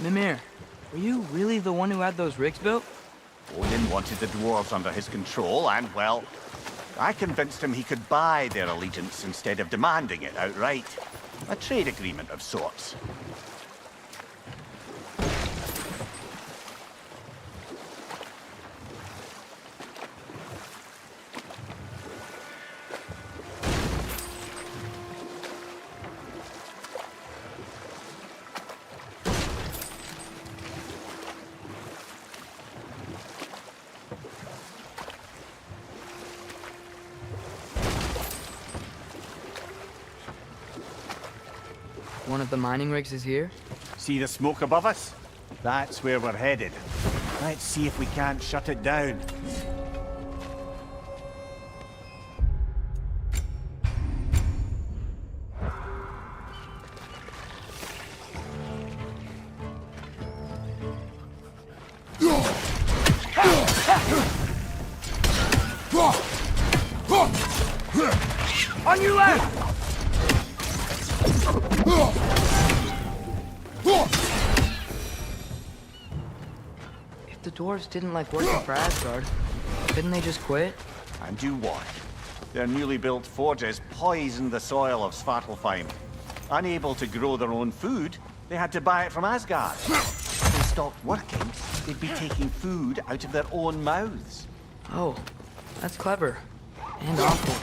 Mimir, were you really the one who had those rigs built?
Odin wanted the dwarves under his control, and, well, I convinced him he could buy their allegiance instead of demanding it outright. A trade agreement of sorts.
One of the mining rigs is here?
See the smoke above us? That's where we're headed. Let's see if we can't shut it down.
On your left! If the dwarves didn't like working for Asgard, couldn't they just quit?
And do what? Their newly built forges poisoned the soil of Svartalfheim. Unable to grow their own food, they had to buy it from Asgard. If they stopped working, they'd be taking food out of their own mouths.
Oh, that's clever. And awful.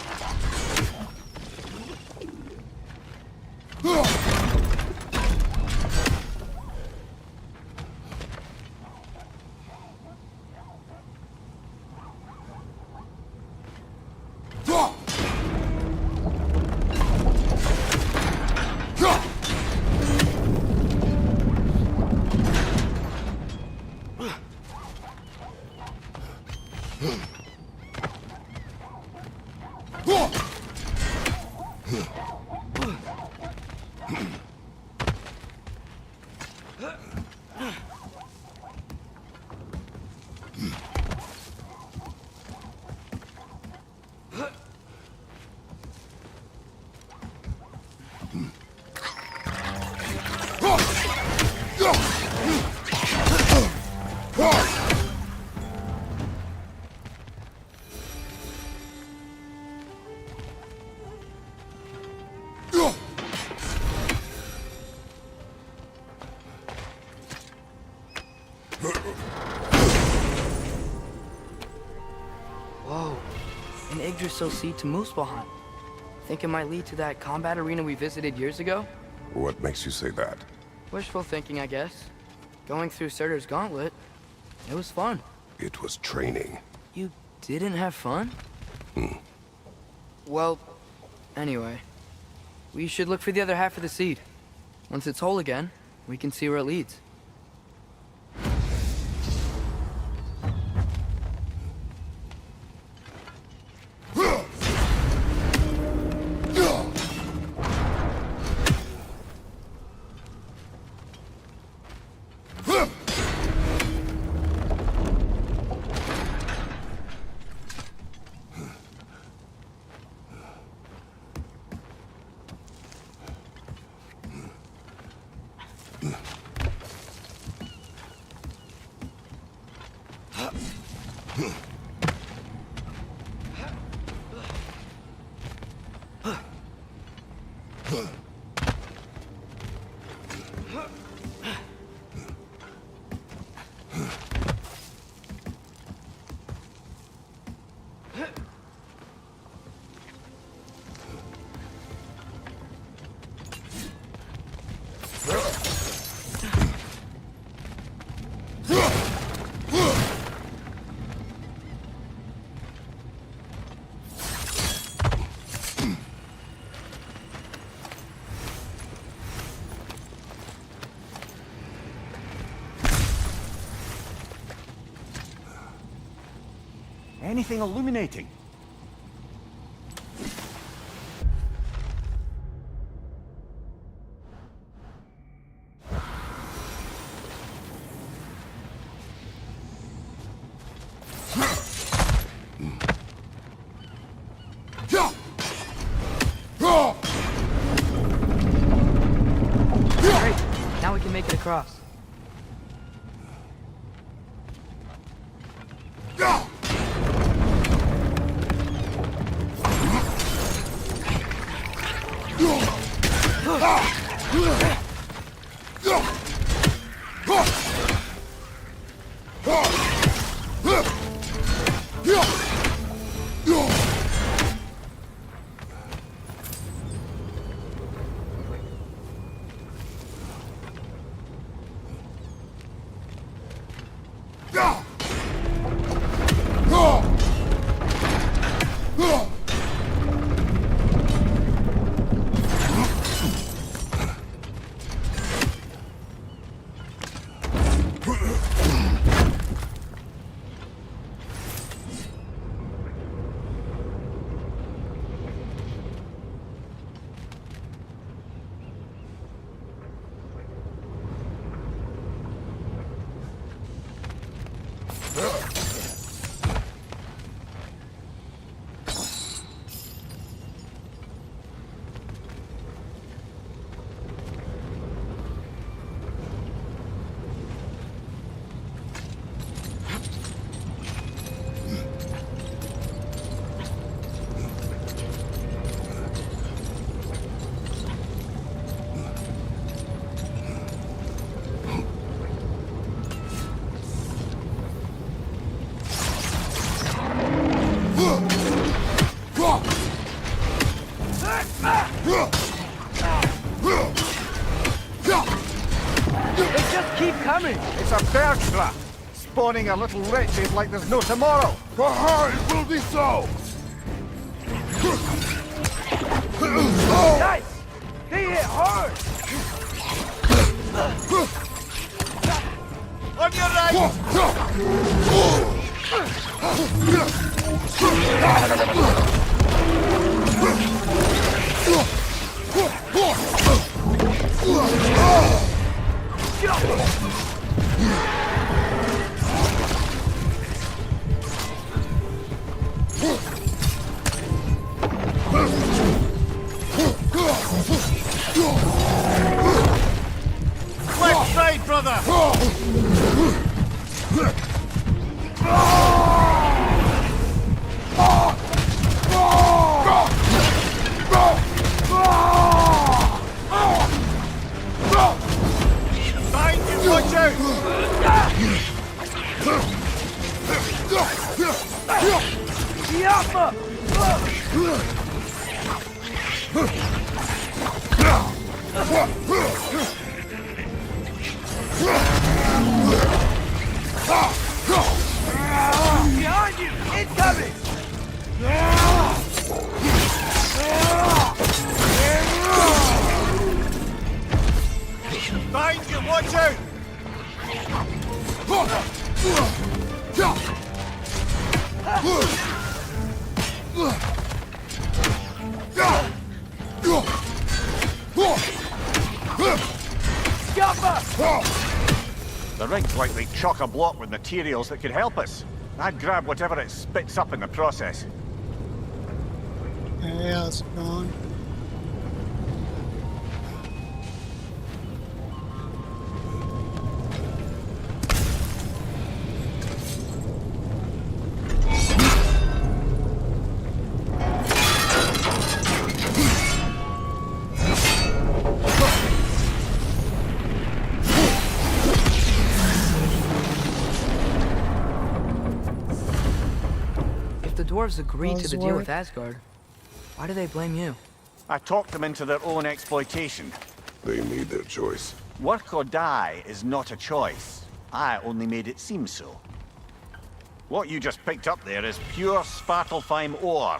Whoa, an Yggdrasil seed to Muspelheim. Think it might lead to that combat arena we visited years ago?
What makes you say that?
Wishful thinking, I guess. Going through Surtur's gauntlet, it was fun.
It was training.
You didn't have fun? Well, anyway, we should look for the other half of the seed. Once it's whole again, we can see where it leads.
Anything illuminating?
Great. Now we can make it across. They just keep coming.
It's a bird trap, spawning a little wretches like there's no tomorrow.
For her, it will be so!
Nice! They hit hard!
On your right! Left side, brother! Behind you, watch
Behind you! Incoming!
Behind you, watch out! The rig's likely chock-a-block with materials that could help us. I'd grab whatever it spits up in the process.
Hey, how's it going?
dwarves agreed to the deal
Buzzword.
with Asgard, why do they blame you?
I talked them into their own exploitation.
They made their choice.
Work or die is not a choice. I only made it seem so. What you just picked up there is pure Svartalfheim ore.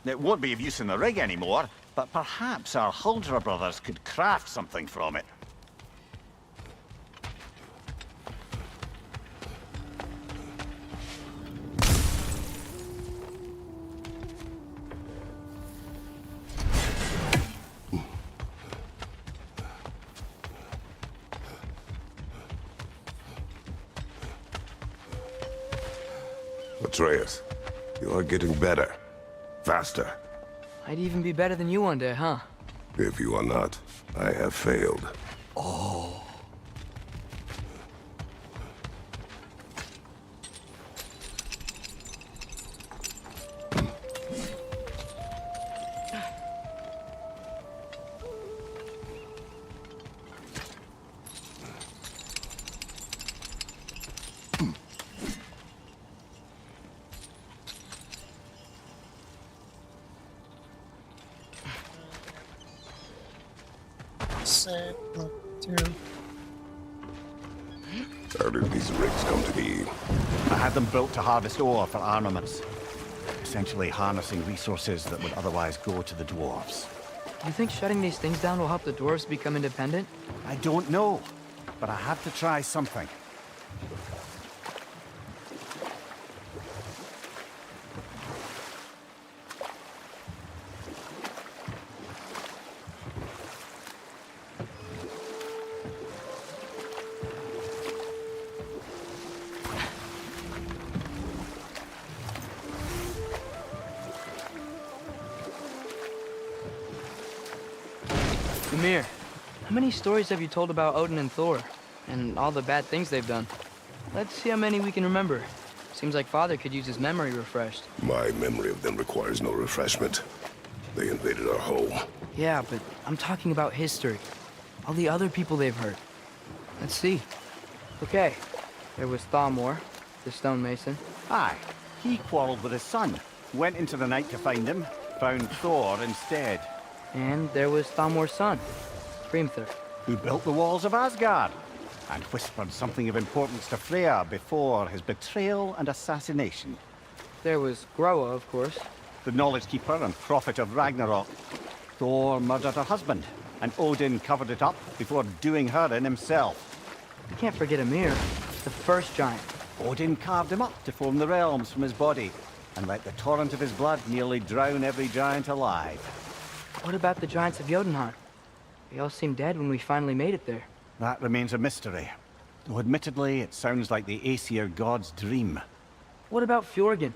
It won't be of use in the rig anymore, but perhaps our Huldra brothers could craft something from it.
Atreus, you are getting better. Faster.
I'd even be better than you one day, huh?
If you are not, I have failed.
Say, look, two.
How did these rigs come to be?
I had them built to harvest ore for armaments. Essentially harnessing resources that would otherwise go to the dwarves.
You think shutting these things down will help the dwarves become independent?
I don't know, but I have to try something.
Ymir, how many stories have you told about Odin and Thor? And all the bad things they've done? Let's see how many we can remember. Seems like Father could use his memory refreshed.
My memory of them requires no refreshment. They invaded our home.
Yeah, but I'm talking about history. All the other people they've hurt. Let's see. Okay, there was Thalmor, the stonemason.
Aye, he quarreled with his son, went into the night to find him, found Thor instead.
And there was Thalmor's son, Hrimthur.
Who built the walls of Asgard, and whispered something of importance to Freya before his betrayal and assassination.
There was Groa, of course.
The knowledge keeper and prophet of Ragnarok. Thor murdered her husband, and Odin covered it up before doing her in himself.
I can't forget Ymir, the first giant.
Odin carved him up to form the realms from his body, and let the torrent of his blood nearly drown every giant alive.
What about the giants of Jotunheim? They all seemed dead when we finally made it there.
That remains a mystery. Though admittedly, it sounds like the Aesir god's dream.
What about Fjorgyn?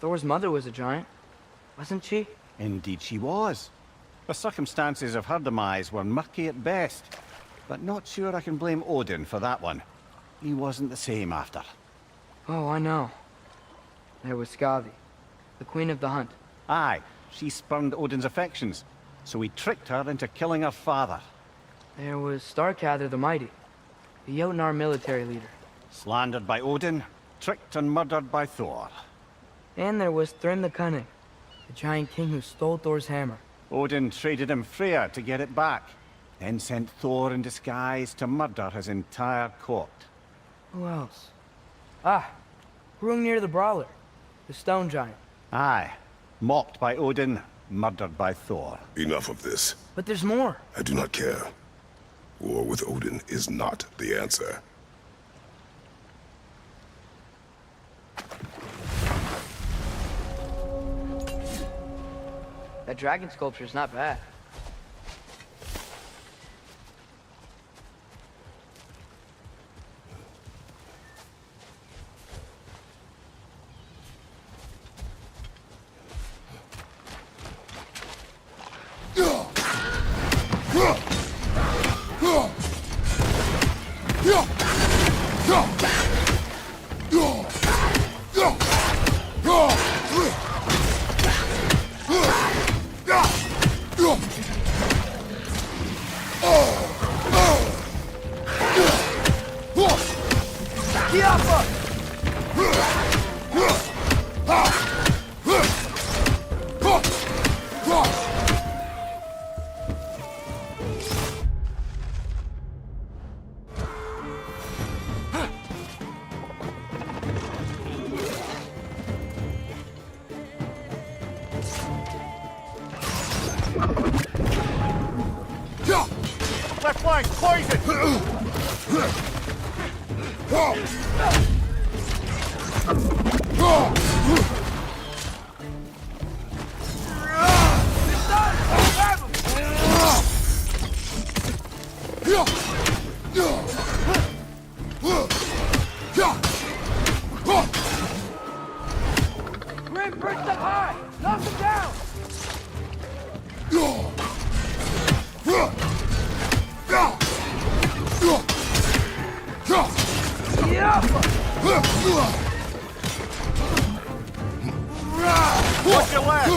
Thor's mother was a giant, wasn't she?
Indeed she was. The circumstances of her demise were murky at best, but not sure I can blame Odin for that one. He wasn't the same after.
Oh, I know. There was Skavi, the queen of the hunt.
Aye, she spurned Odin's affections, so he tricked her into killing her father.
There was Starkather the Mighty, the Jotnar military leader.
Slandered by Odin, tricked and murdered by Thor.
And there was Thrym the Cunning, the giant king who stole Thor's hammer.
Odin traded him Freya to get it back, then sent Thor in disguise to murder his entire court.
Who else? Ah, Hrungnir the Brawler, the stone giant.
Aye, mocked by Odin, murdered by Thor.
Enough of this.
But there's more.
I do not care. War with Odin is not the answer.
That dragon sculpture's not bad.
Left flank, poison!
Grim, bridge them high! Knock them down!
Watch your left!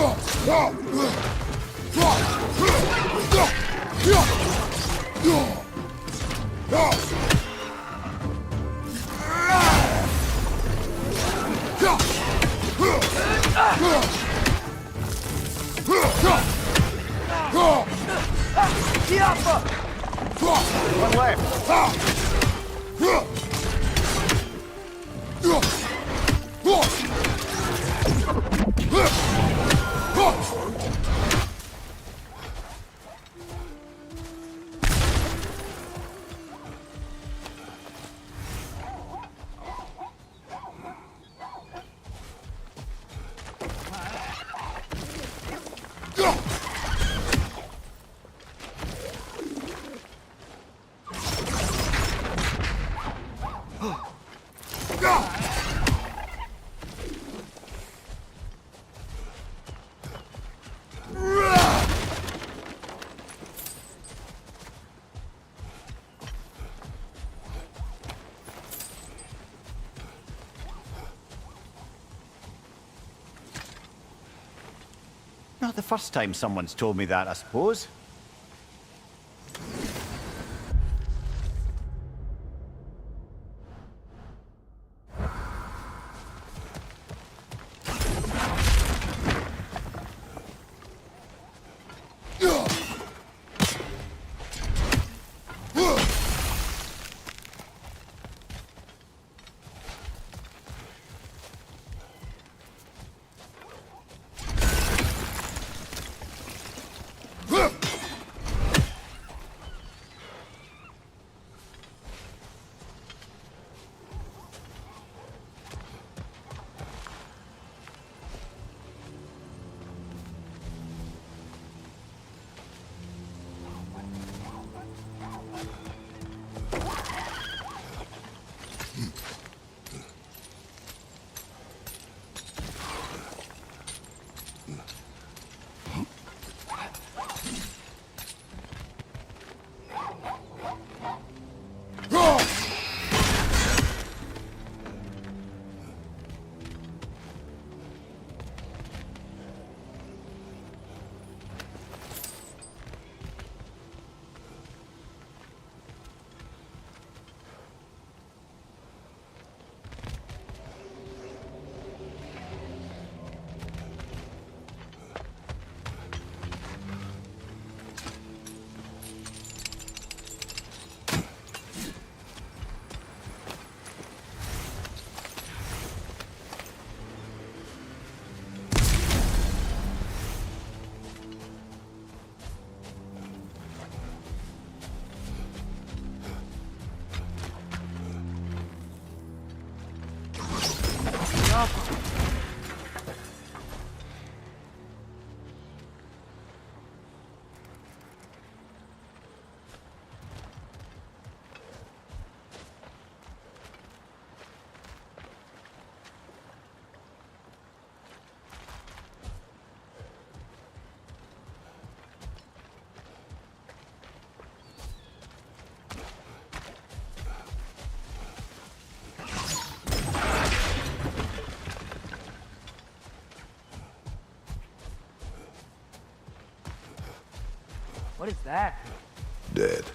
One left! Not the first time someone's told me that, I suppose.
What is that?
Dead.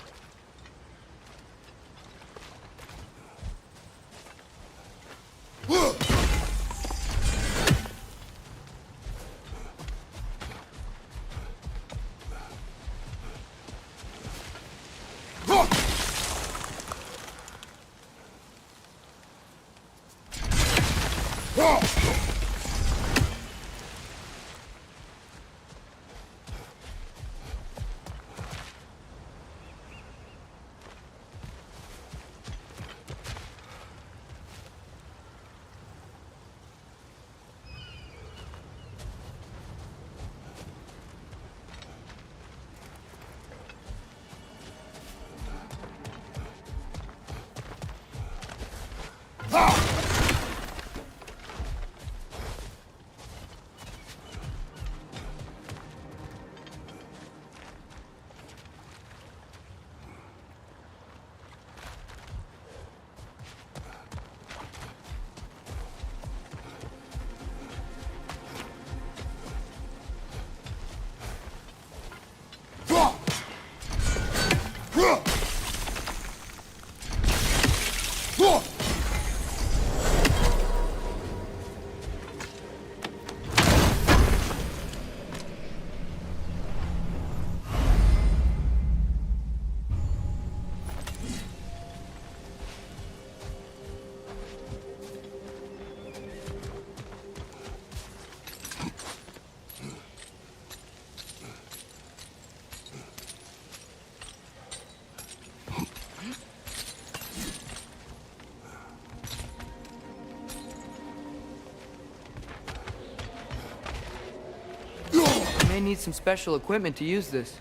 You may need some special equipment to use this.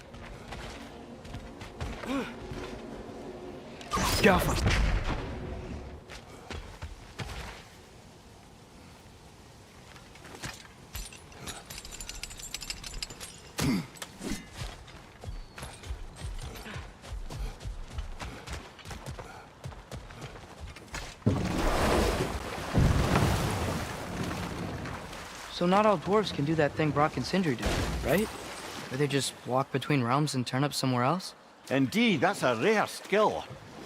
Gaffer. So not all dwarves can do that thing Brock and Sindri do, right? Where they just walk between realms and turn up somewhere else?
Indeed, that's a rare skill.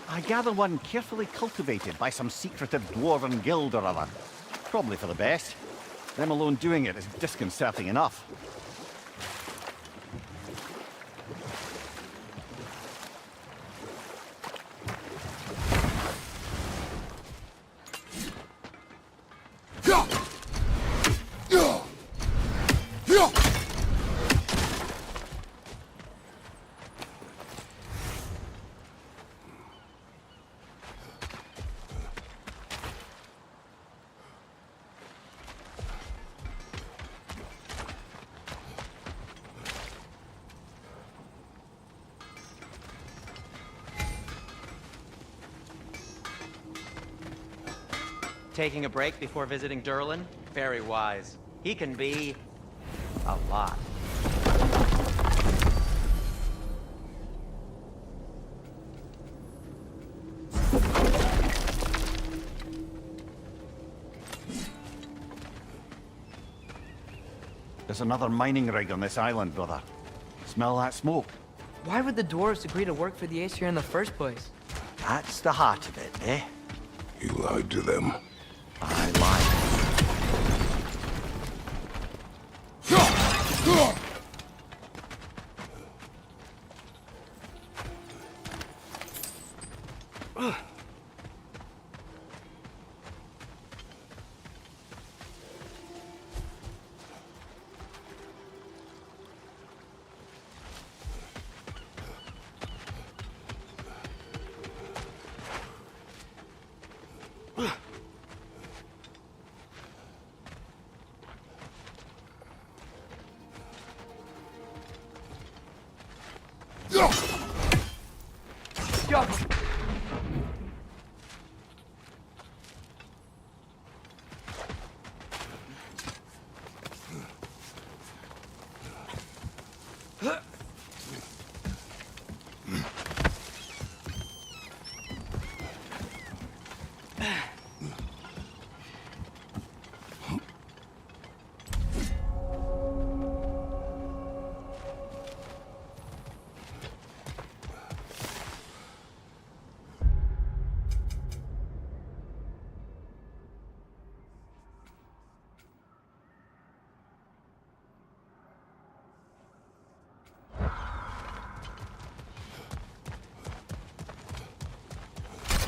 I gather one carefully cultivated by some secretive dwarven guild or other. Probably for the best. Them alone doing it is disconcerting enough.
Taking a break before visiting Durlin? Very wise. He can be a lot.
There's another mining rig on this island, brother. Smell that smoke?
Why would the dwarves agree to work for the Aesir in the first place?
That's the heart of it, eh?
You lied to them.
I lied.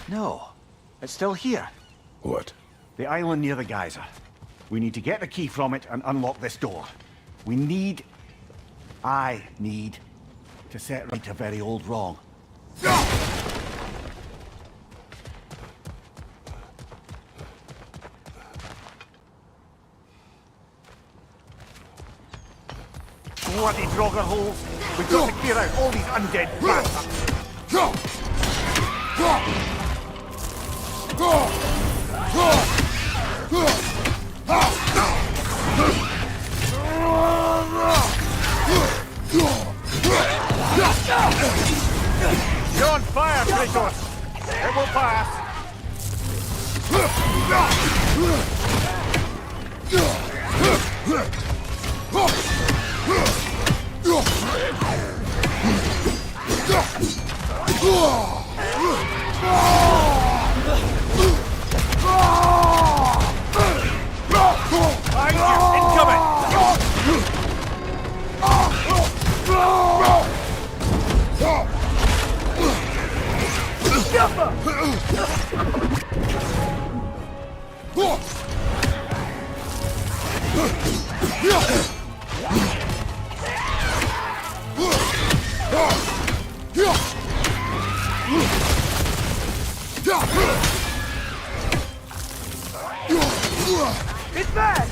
No, it's still here.
What?
The island near the geyser. We need to get the key from it and unlock this door. I need to set right a very old wrong. Bloody Draugr holes! We've got to clear out all these undead bastards! You're on fire, Kratos! It will pass!
It's bad!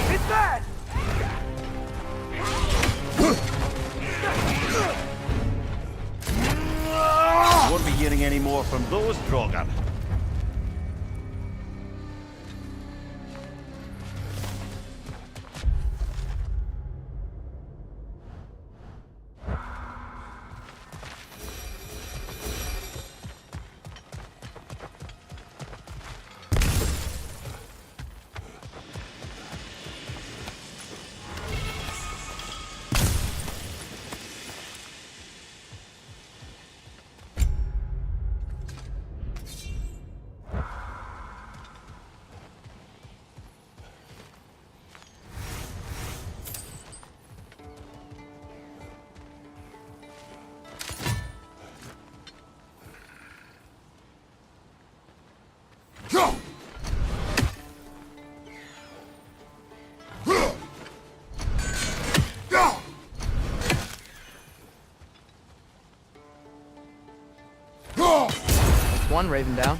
It's bad!
Won't be hearing any more from those Draugr.
One Raven down.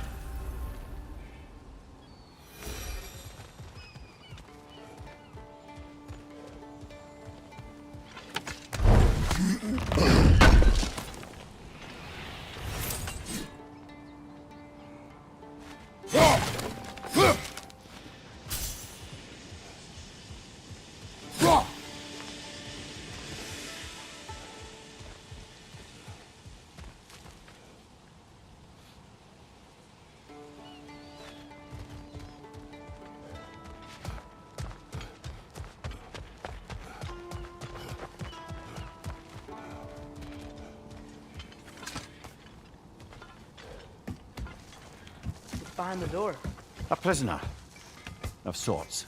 Behind the door.
A prisoner. Of sorts.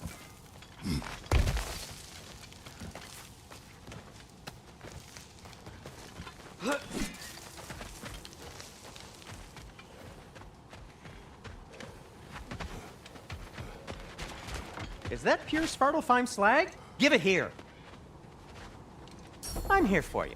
Is that pure Svartalfheim slag? Give it here. I'm here for you.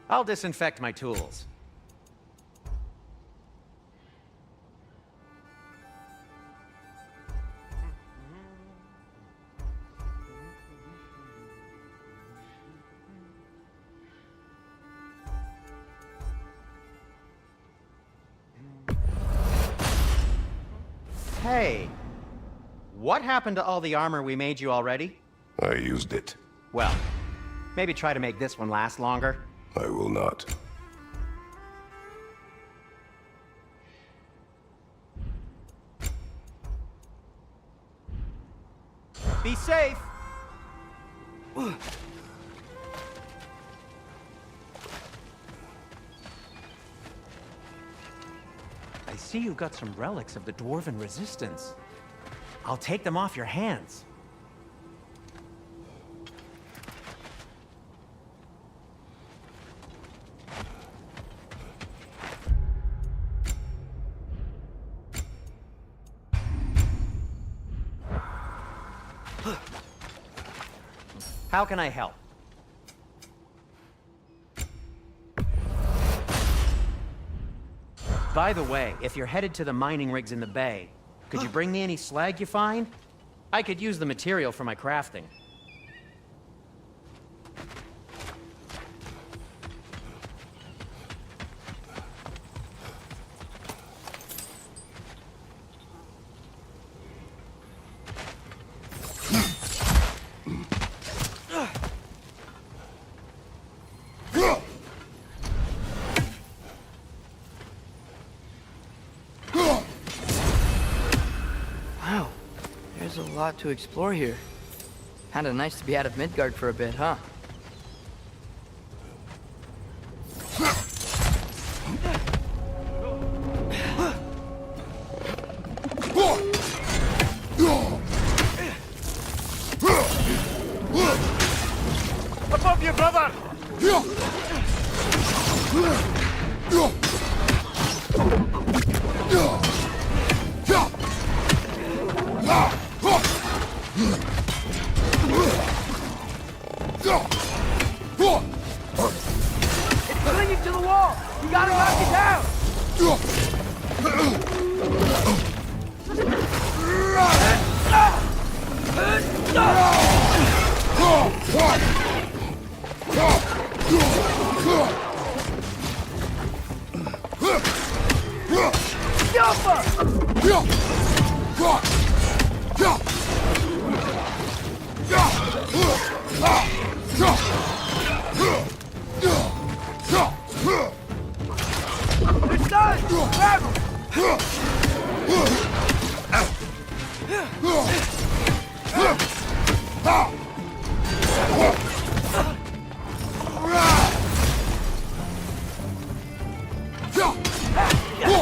I'll disinfect my tools. Hey, what happened to all the armor we made you already?
I used it.
Well, Maybe try to make this one last longer.
I will not.
Be safe! I see you've got some relics of the Dwarven Resistance. I'll take them off your hands. How can I help? By the way, if you're headed to the mining rigs in the bay, could you bring me any slag you find? I could use the material for my crafting.
Wow, there's a lot to explore here. Kinda nice to be out of Midgard for a bit, huh?
Above you, brother!
It's clinging to the wall! You gotta knock it down! It's done! Grab him!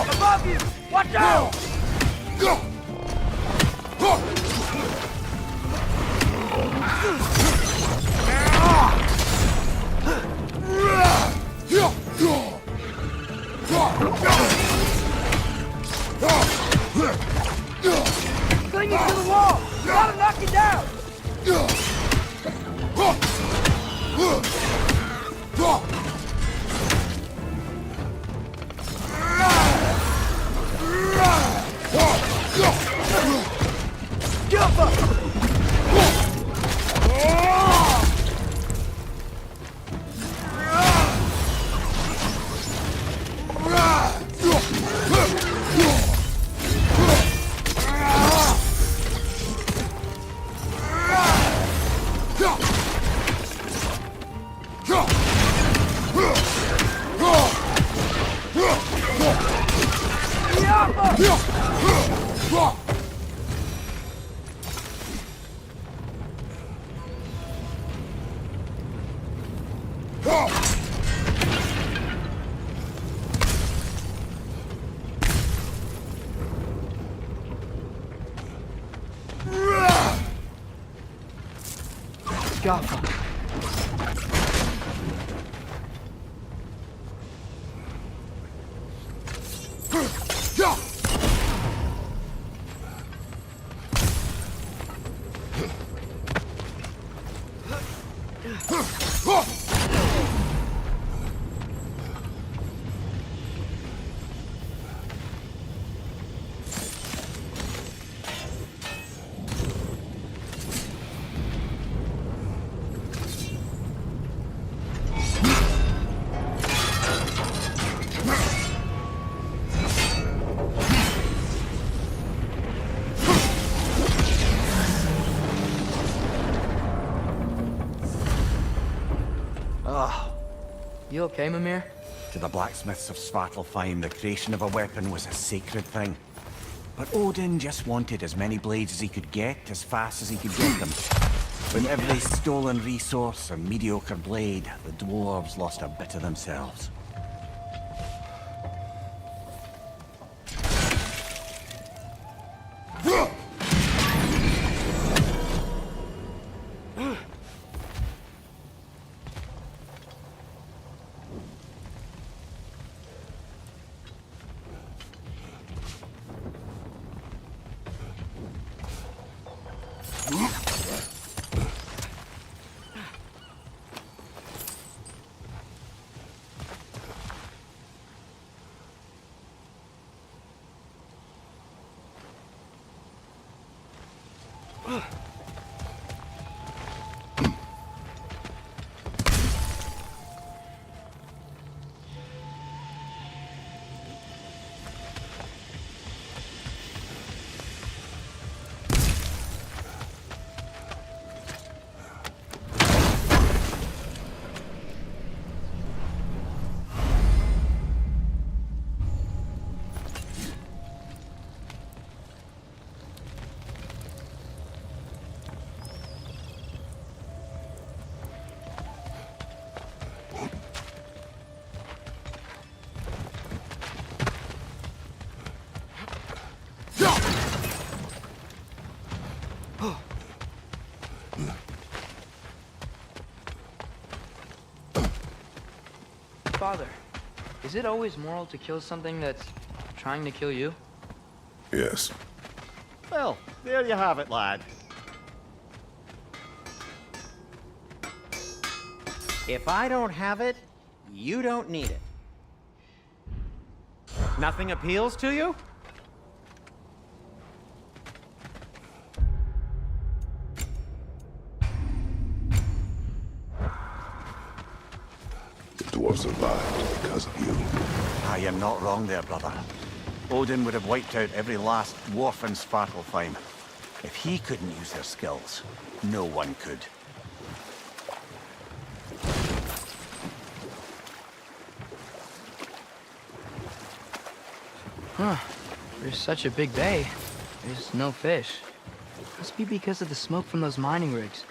Above you! Watch out! Clinging to the wall! You gotta knock it down! Jump up! Jaffa. You okay, Mimir?
To the blacksmiths of Svartalfheim, the creation of a weapon was a sacred thing. But Odin just wanted as many blades as he could get, as fast as he could get them. With every stolen resource and mediocre blade, the dwarves lost a bit of themselves.
Father, is it always moral to kill something that's trying to kill you?
Yes.
Well, there you have it, lad.
If I don't have it, you don't need it. Nothing appeals to you?
The dwarves survived because of you.
I am not wrong there, brother. Odin would have wiped out every last dwarf in Svartalfheim. If he couldn't use their skills, no one could.
Huh. There's such a big bay. There's no fish. Must be because of the smoke from those mining rigs.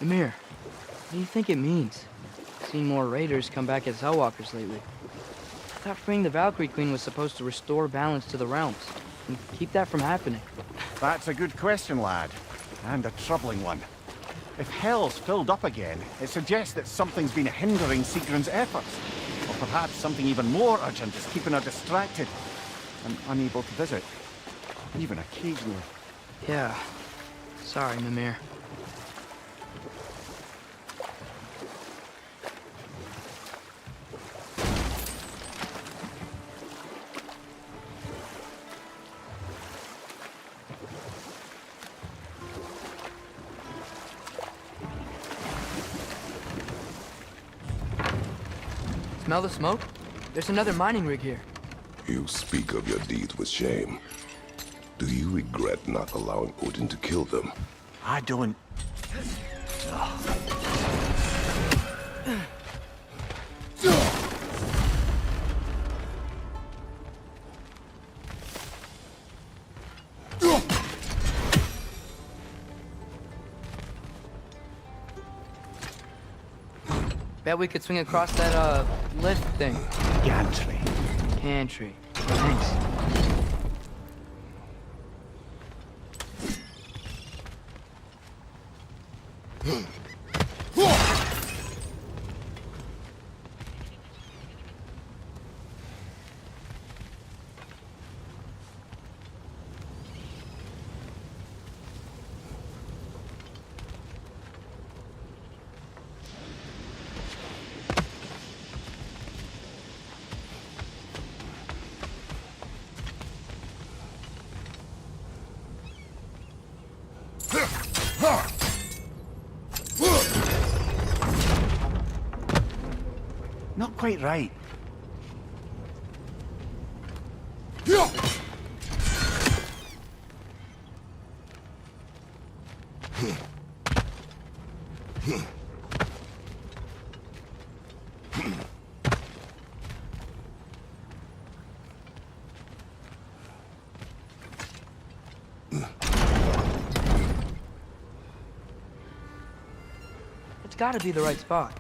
Ymir, what do you think it means? Seeing more raiders come back as Hellwalkers lately. I thought freeing the Valkyrie Queen was supposed to restore balance to the realms and keep that from happening.
That's a good question, lad. And a troubling one. If Hell's filled up again, it suggests that something's been hindering Sigrun's efforts. Or perhaps something even more urgent is keeping her distracted and unable to visit. Even occasionally.
Yeah. Sorry, Mimir. Smell the smoke? There's another mining rig here.
You speak of your deeds with shame. Do you regret not allowing Odin to kill them?
I don't...
Bet we could swing across that, lift thing.
Gantry.
Gantry. Thanks.
Not quite right.
It's gotta be the right spot.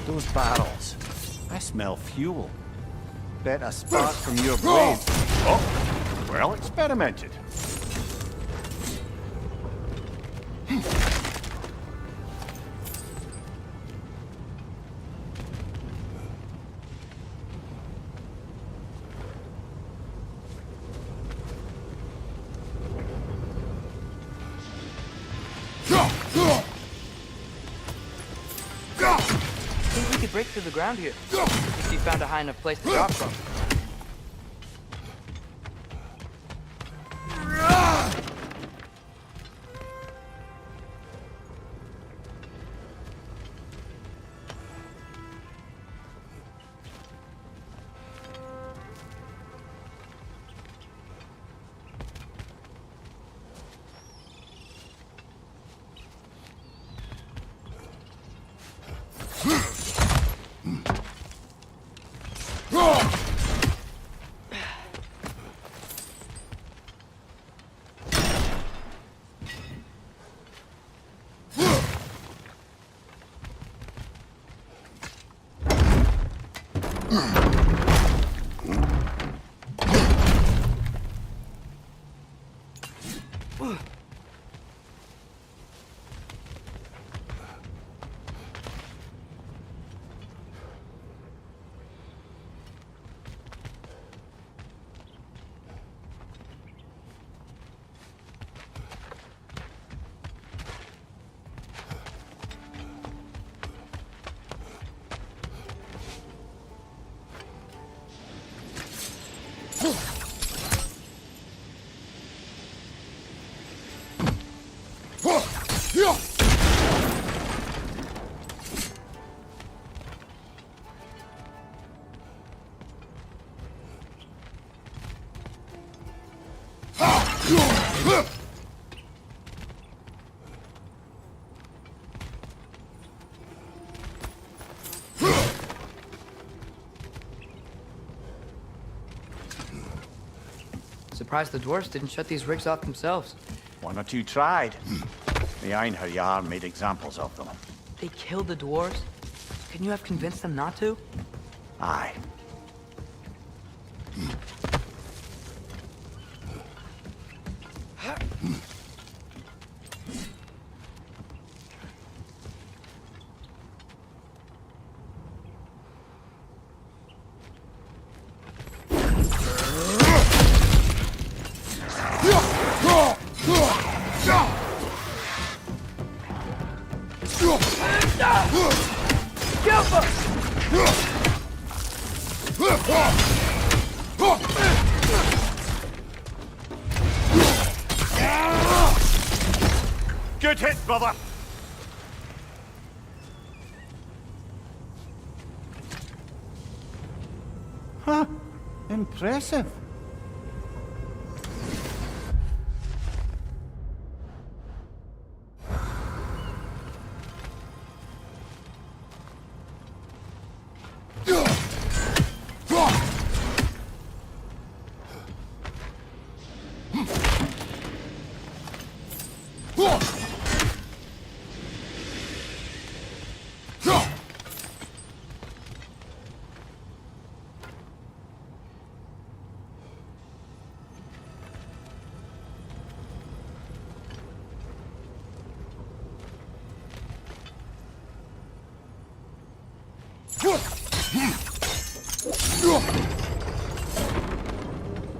Those barrels. I smell fuel. Bet a spark from your blade. Oh, well experimented.
I think we could break through the ground here. If you found a high enough place to drop from. Surprised the dwarves didn't shut these rigs off themselves.
One or two tried. The Einherjar made examples of them.
They killed the dwarves? Couldn't you have convinced them not to?
Aye. Good hit, brother! Huh. Impressive.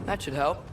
That should help.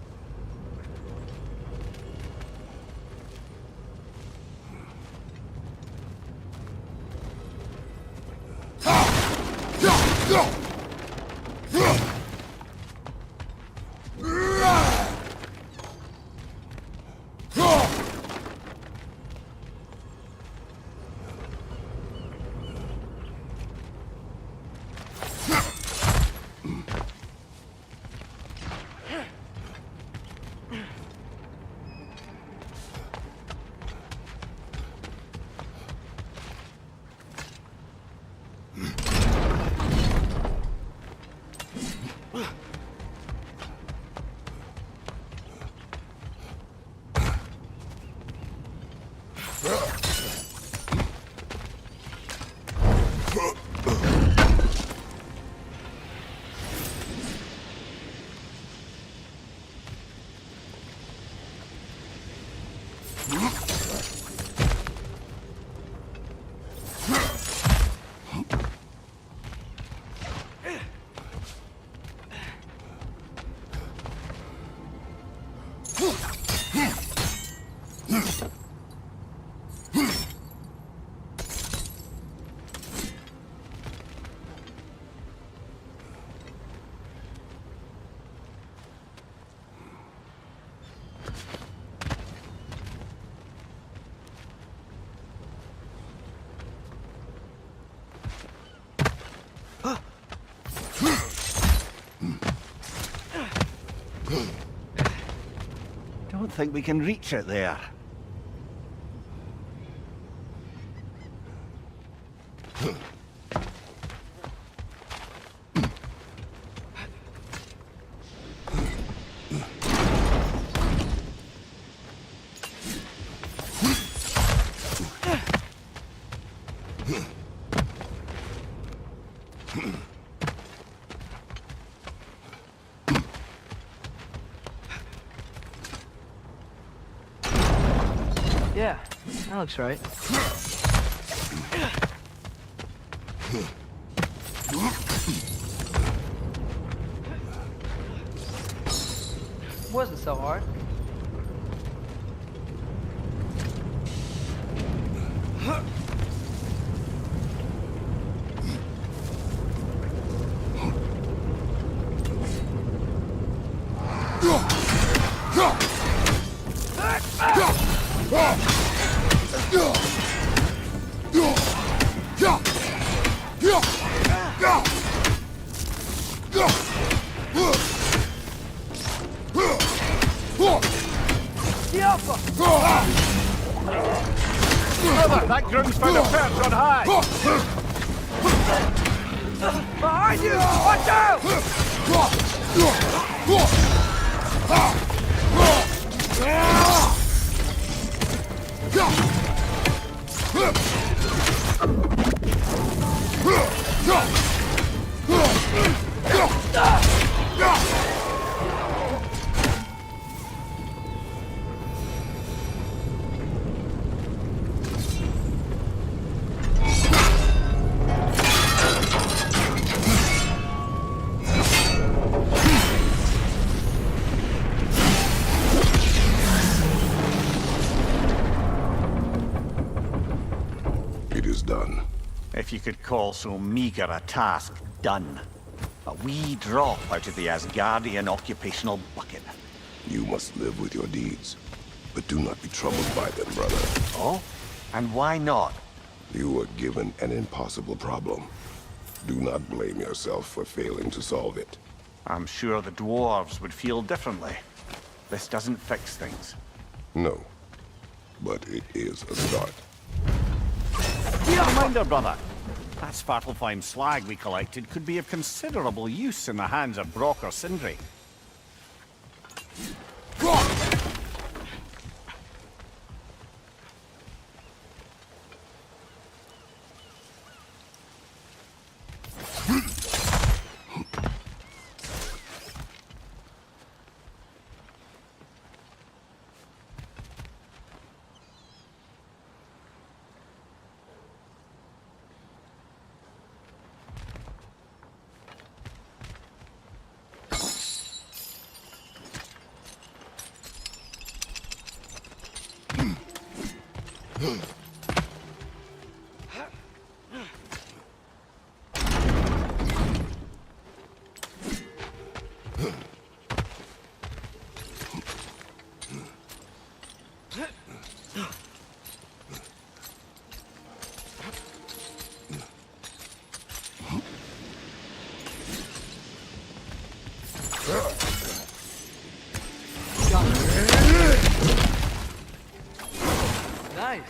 Don't think we can reach it there.
Yeah, that looks right. Wasn't so hard.
Brother, that groom's found a perch on high!
Behind you! Watch out!
It is done.
If you could call so meager a task done. A wee drop out of the Asgardian occupational bucket.
You must live with your deeds, but do not be troubled by them, brother.
Oh? And why not?
You were given an impossible problem. Do not blame yourself for failing to solve it.
I'm sure the dwarves would feel differently. This doesn't fix things.
No, but it is a start.
Reminder, brother. That Svartalfheim slag we collected could be of considerable use in the hands of Brock or Sindri.
Nice.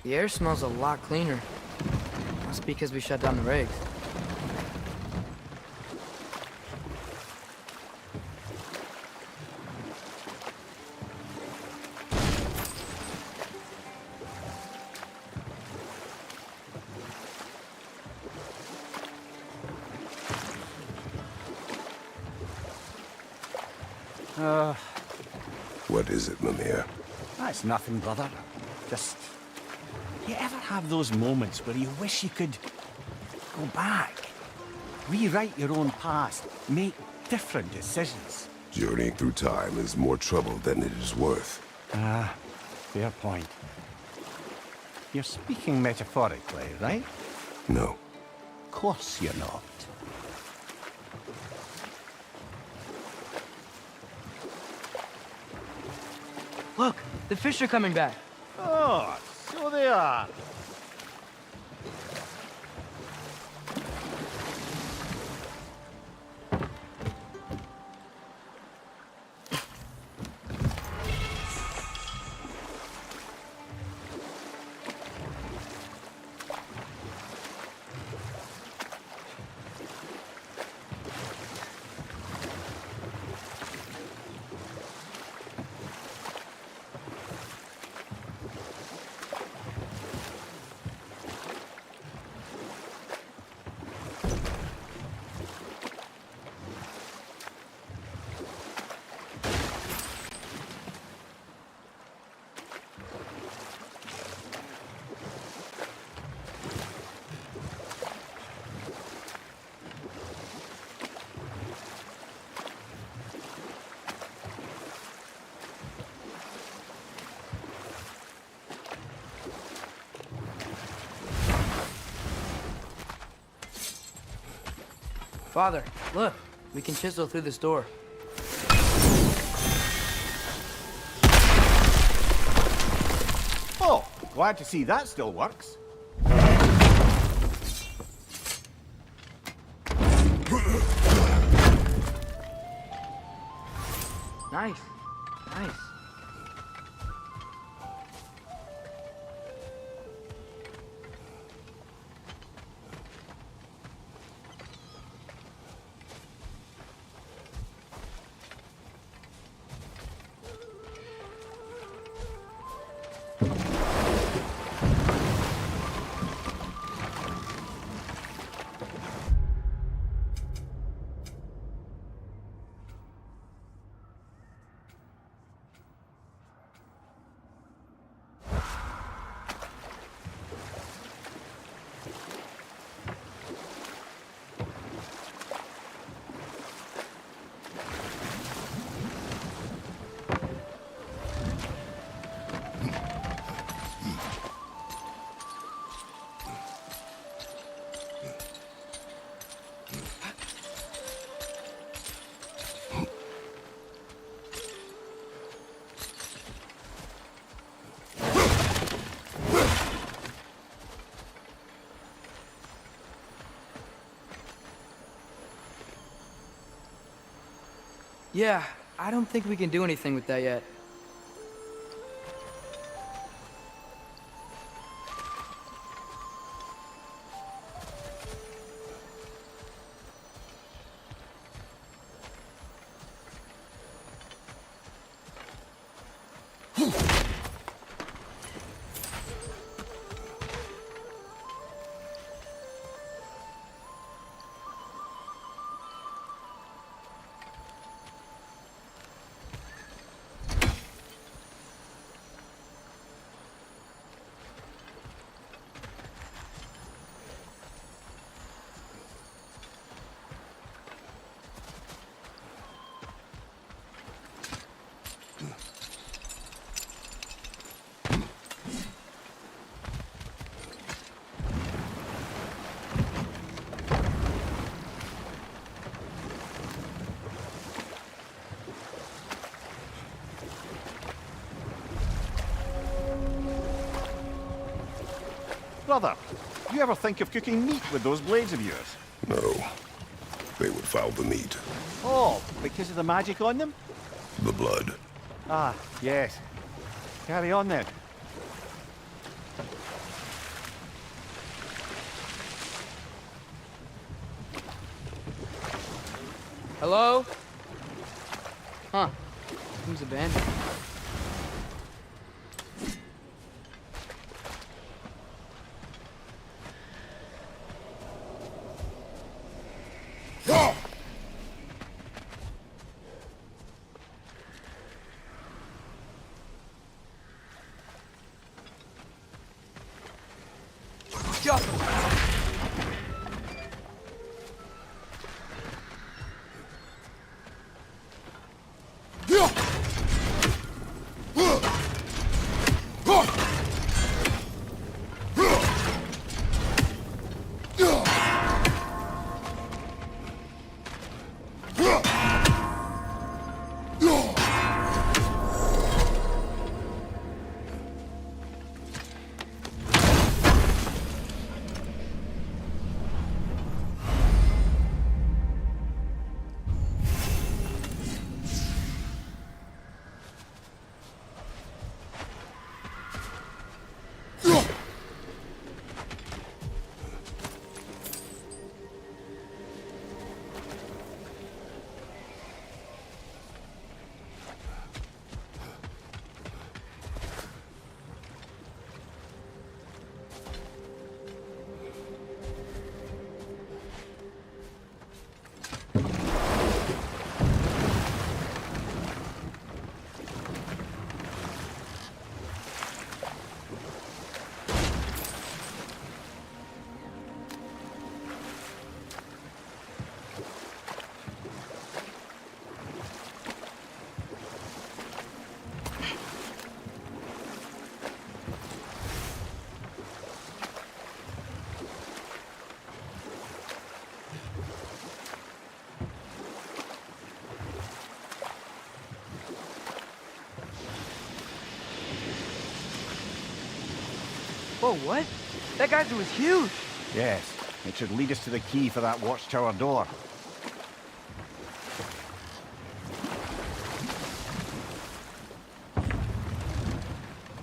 The air smells a lot cleaner. Must be because we shut down the rigs.
What is it, Mimir?
That's nothing, brother. Just... You ever have those moments where you wish you could go back? Rewrite your own past, make different decisions?
Journeying through time is more trouble than it is worth.
Fair point. You're speaking metaphorically, right?
No.
Of course you're not.
Look, the fish are coming back.
Oh, so they are.
Father, look. We can chisel through this door.
Oh, glad to see that still works.
Nice. Nice. Yeah, I don't think we can do anything with that yet.
Brother, you ever think of cooking meat with those blades of yours?
No. They would foul the meat.
Oh, because of the magic on them?
The blood.
Ah, yes. Carry on then.
Hello? Huh. Seems abandoned. Whoa, what? That geyser was huge.
Yes, it should lead us to the key for that watchtower door.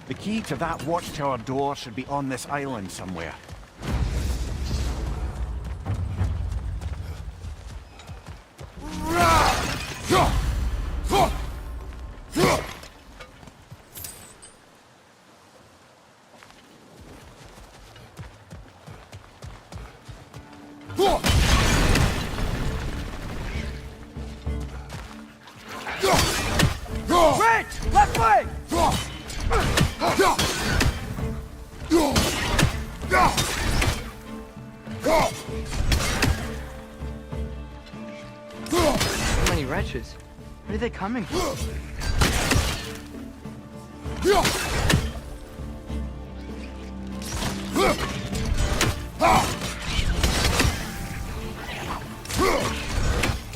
The key to that watchtower door should be on this island somewhere.
Right! Left leg! So many wretches. Where are they coming from?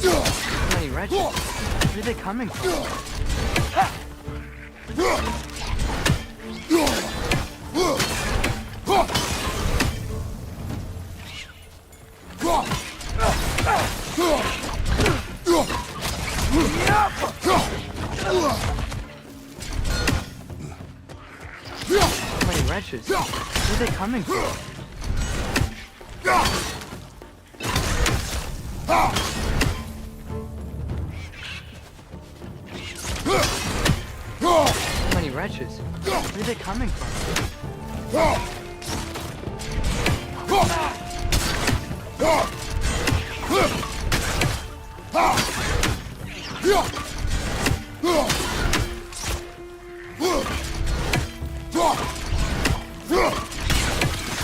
So many wretches. Where are they coming from? So many wretches. Where are they coming from? So many wretches. Where are they coming from?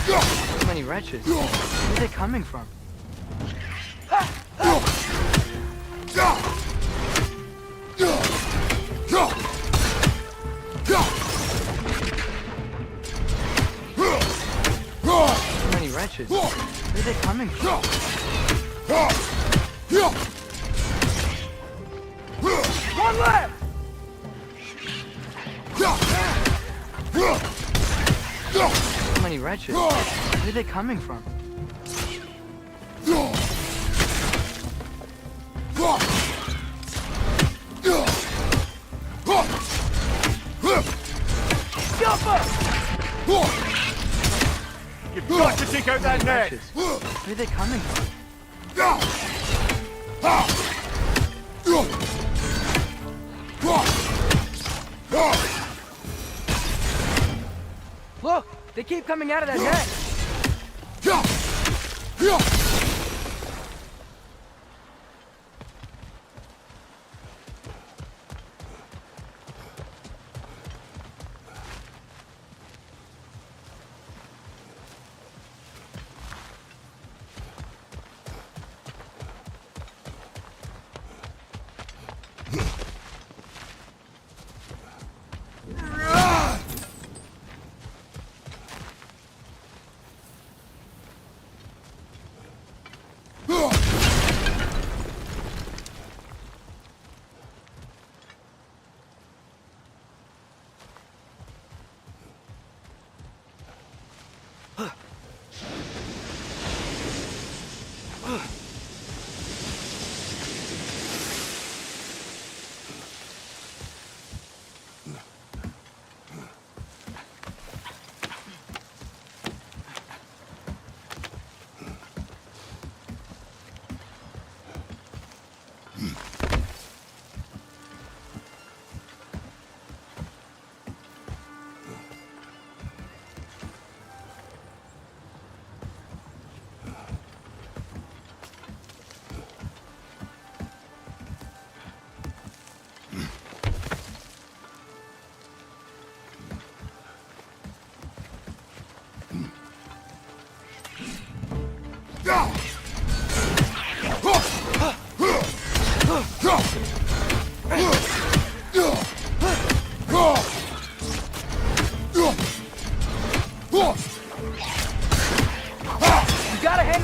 So many wretches. Where are they coming from? So many wretches. Where are they coming from? One left! So many wretches. Where are they coming from?
You've got to take out that net!
Wretches. Where are they coming from? Look! They keep coming out of that net!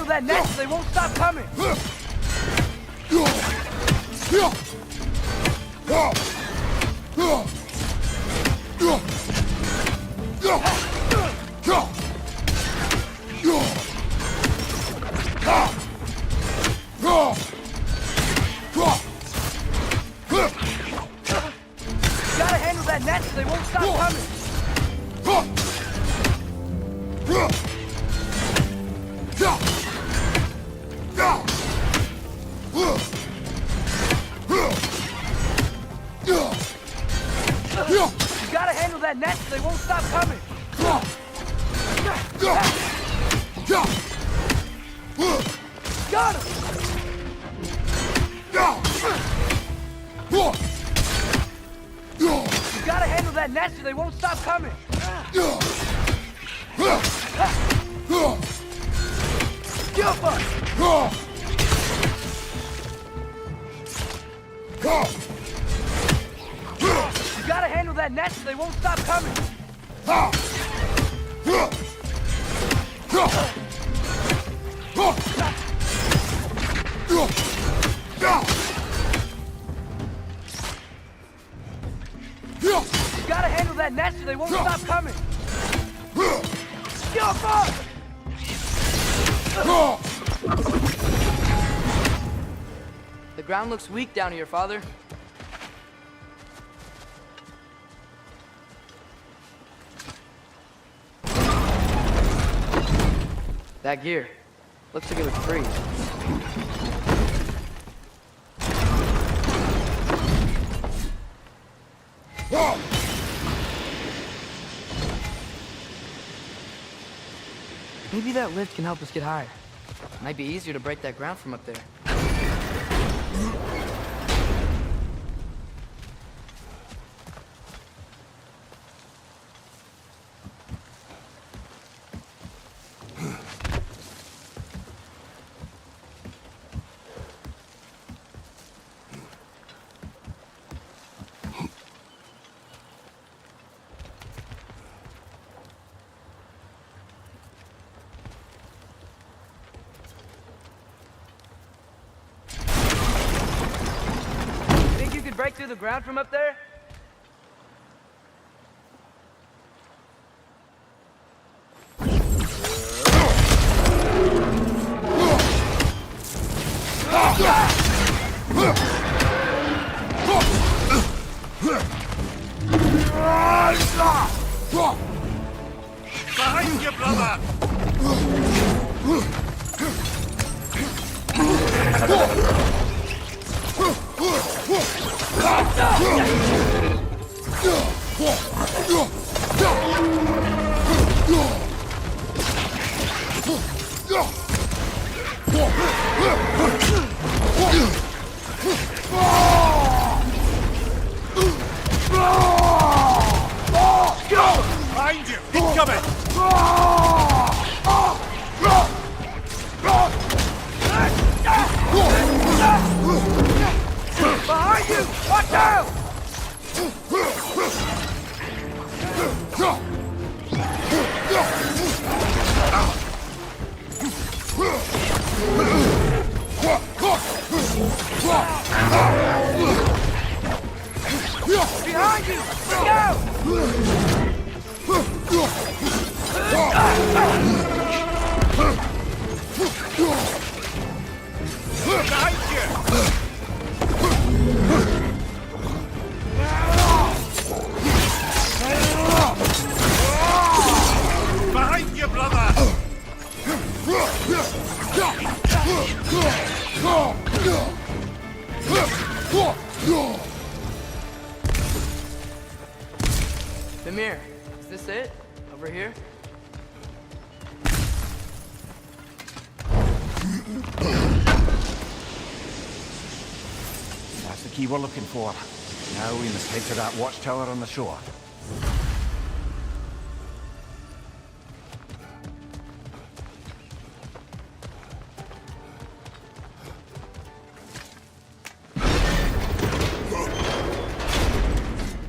That net, so they won't stop coming! Gotta handle that net, so they won't stop coming! You gotta handle that net so they won't stop coming! Got him! You gotta handle that net so they won't stop coming! Jump us! You gotta handle that net so they won't stop coming! You gotta handle that net so they won't stop coming! Jump up! The ground looks weak down here, Father. That gear. Looks like it was free. Maybe that lift can help us get higher. Might be easier to break that ground from up there. Break through the ground from up there?
Behind you, brother!
Behind you! He's coming!
Behind you! Watch out! Behind you! Look out!
Behind you! Behind you, brother!
Mimir, is this it? Over here?
That's the key we're looking for. Now we must head to that watchtower on the shore.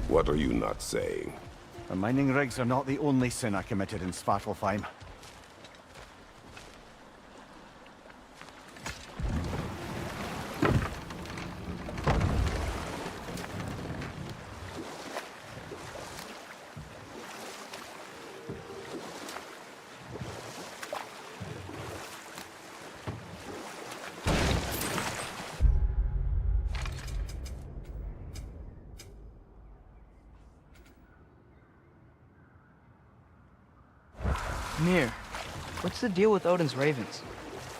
What are you not saying?
The mining rigs are not the only sin I committed in Svartalfheim.
Mir, what's the deal with Odin's ravens?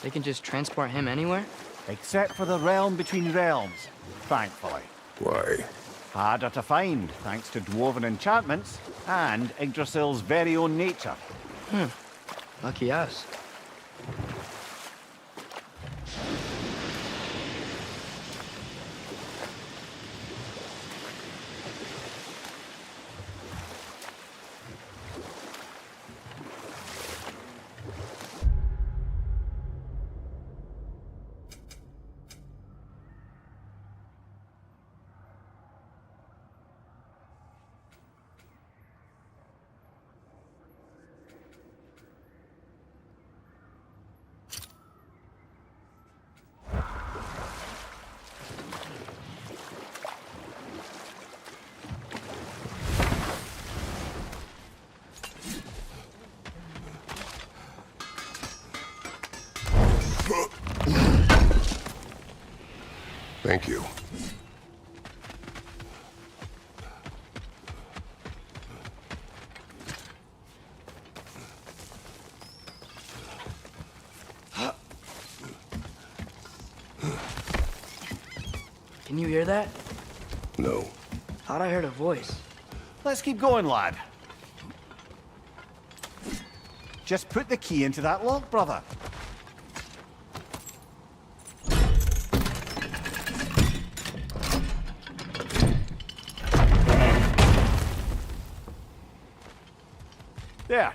They can just transport him anywhere?
Except for the realm between realms, thankfully.
Why?
Harder to find, thanks to dwarven enchantments and Yggdrasil's very own nature.
Lucky us.
Thank you.
Can you hear that?
No.
Thought I heard a voice.
Let's keep going, lad. Just put the key into that lock, brother. There.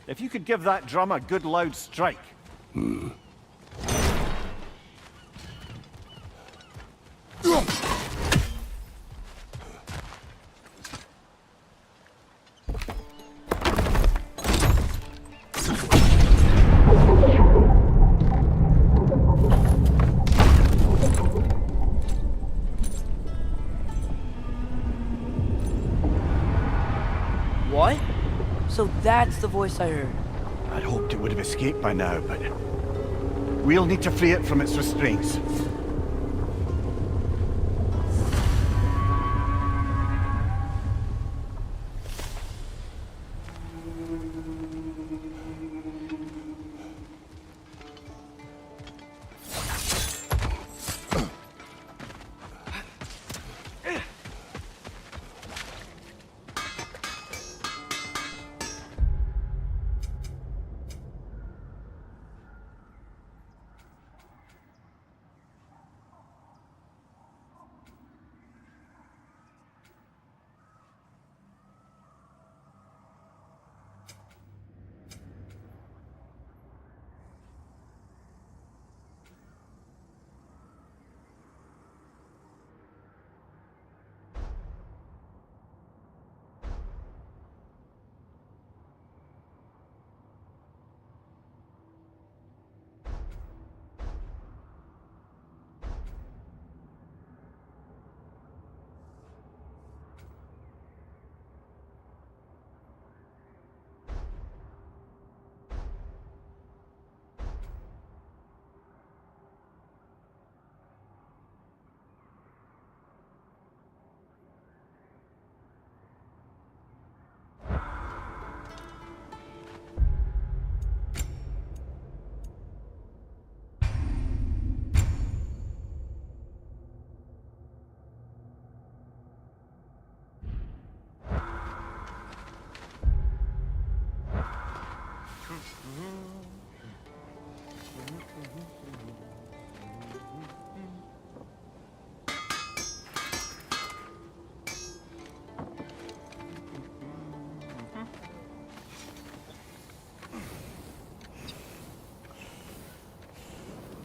If you could give that drum a good loud strike.
What? So that's the voice I heard.
I'd hoped it would have escaped by now, but we'll need to free it from its restraints.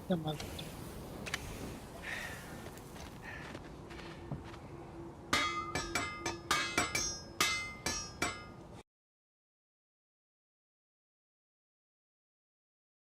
Tamam.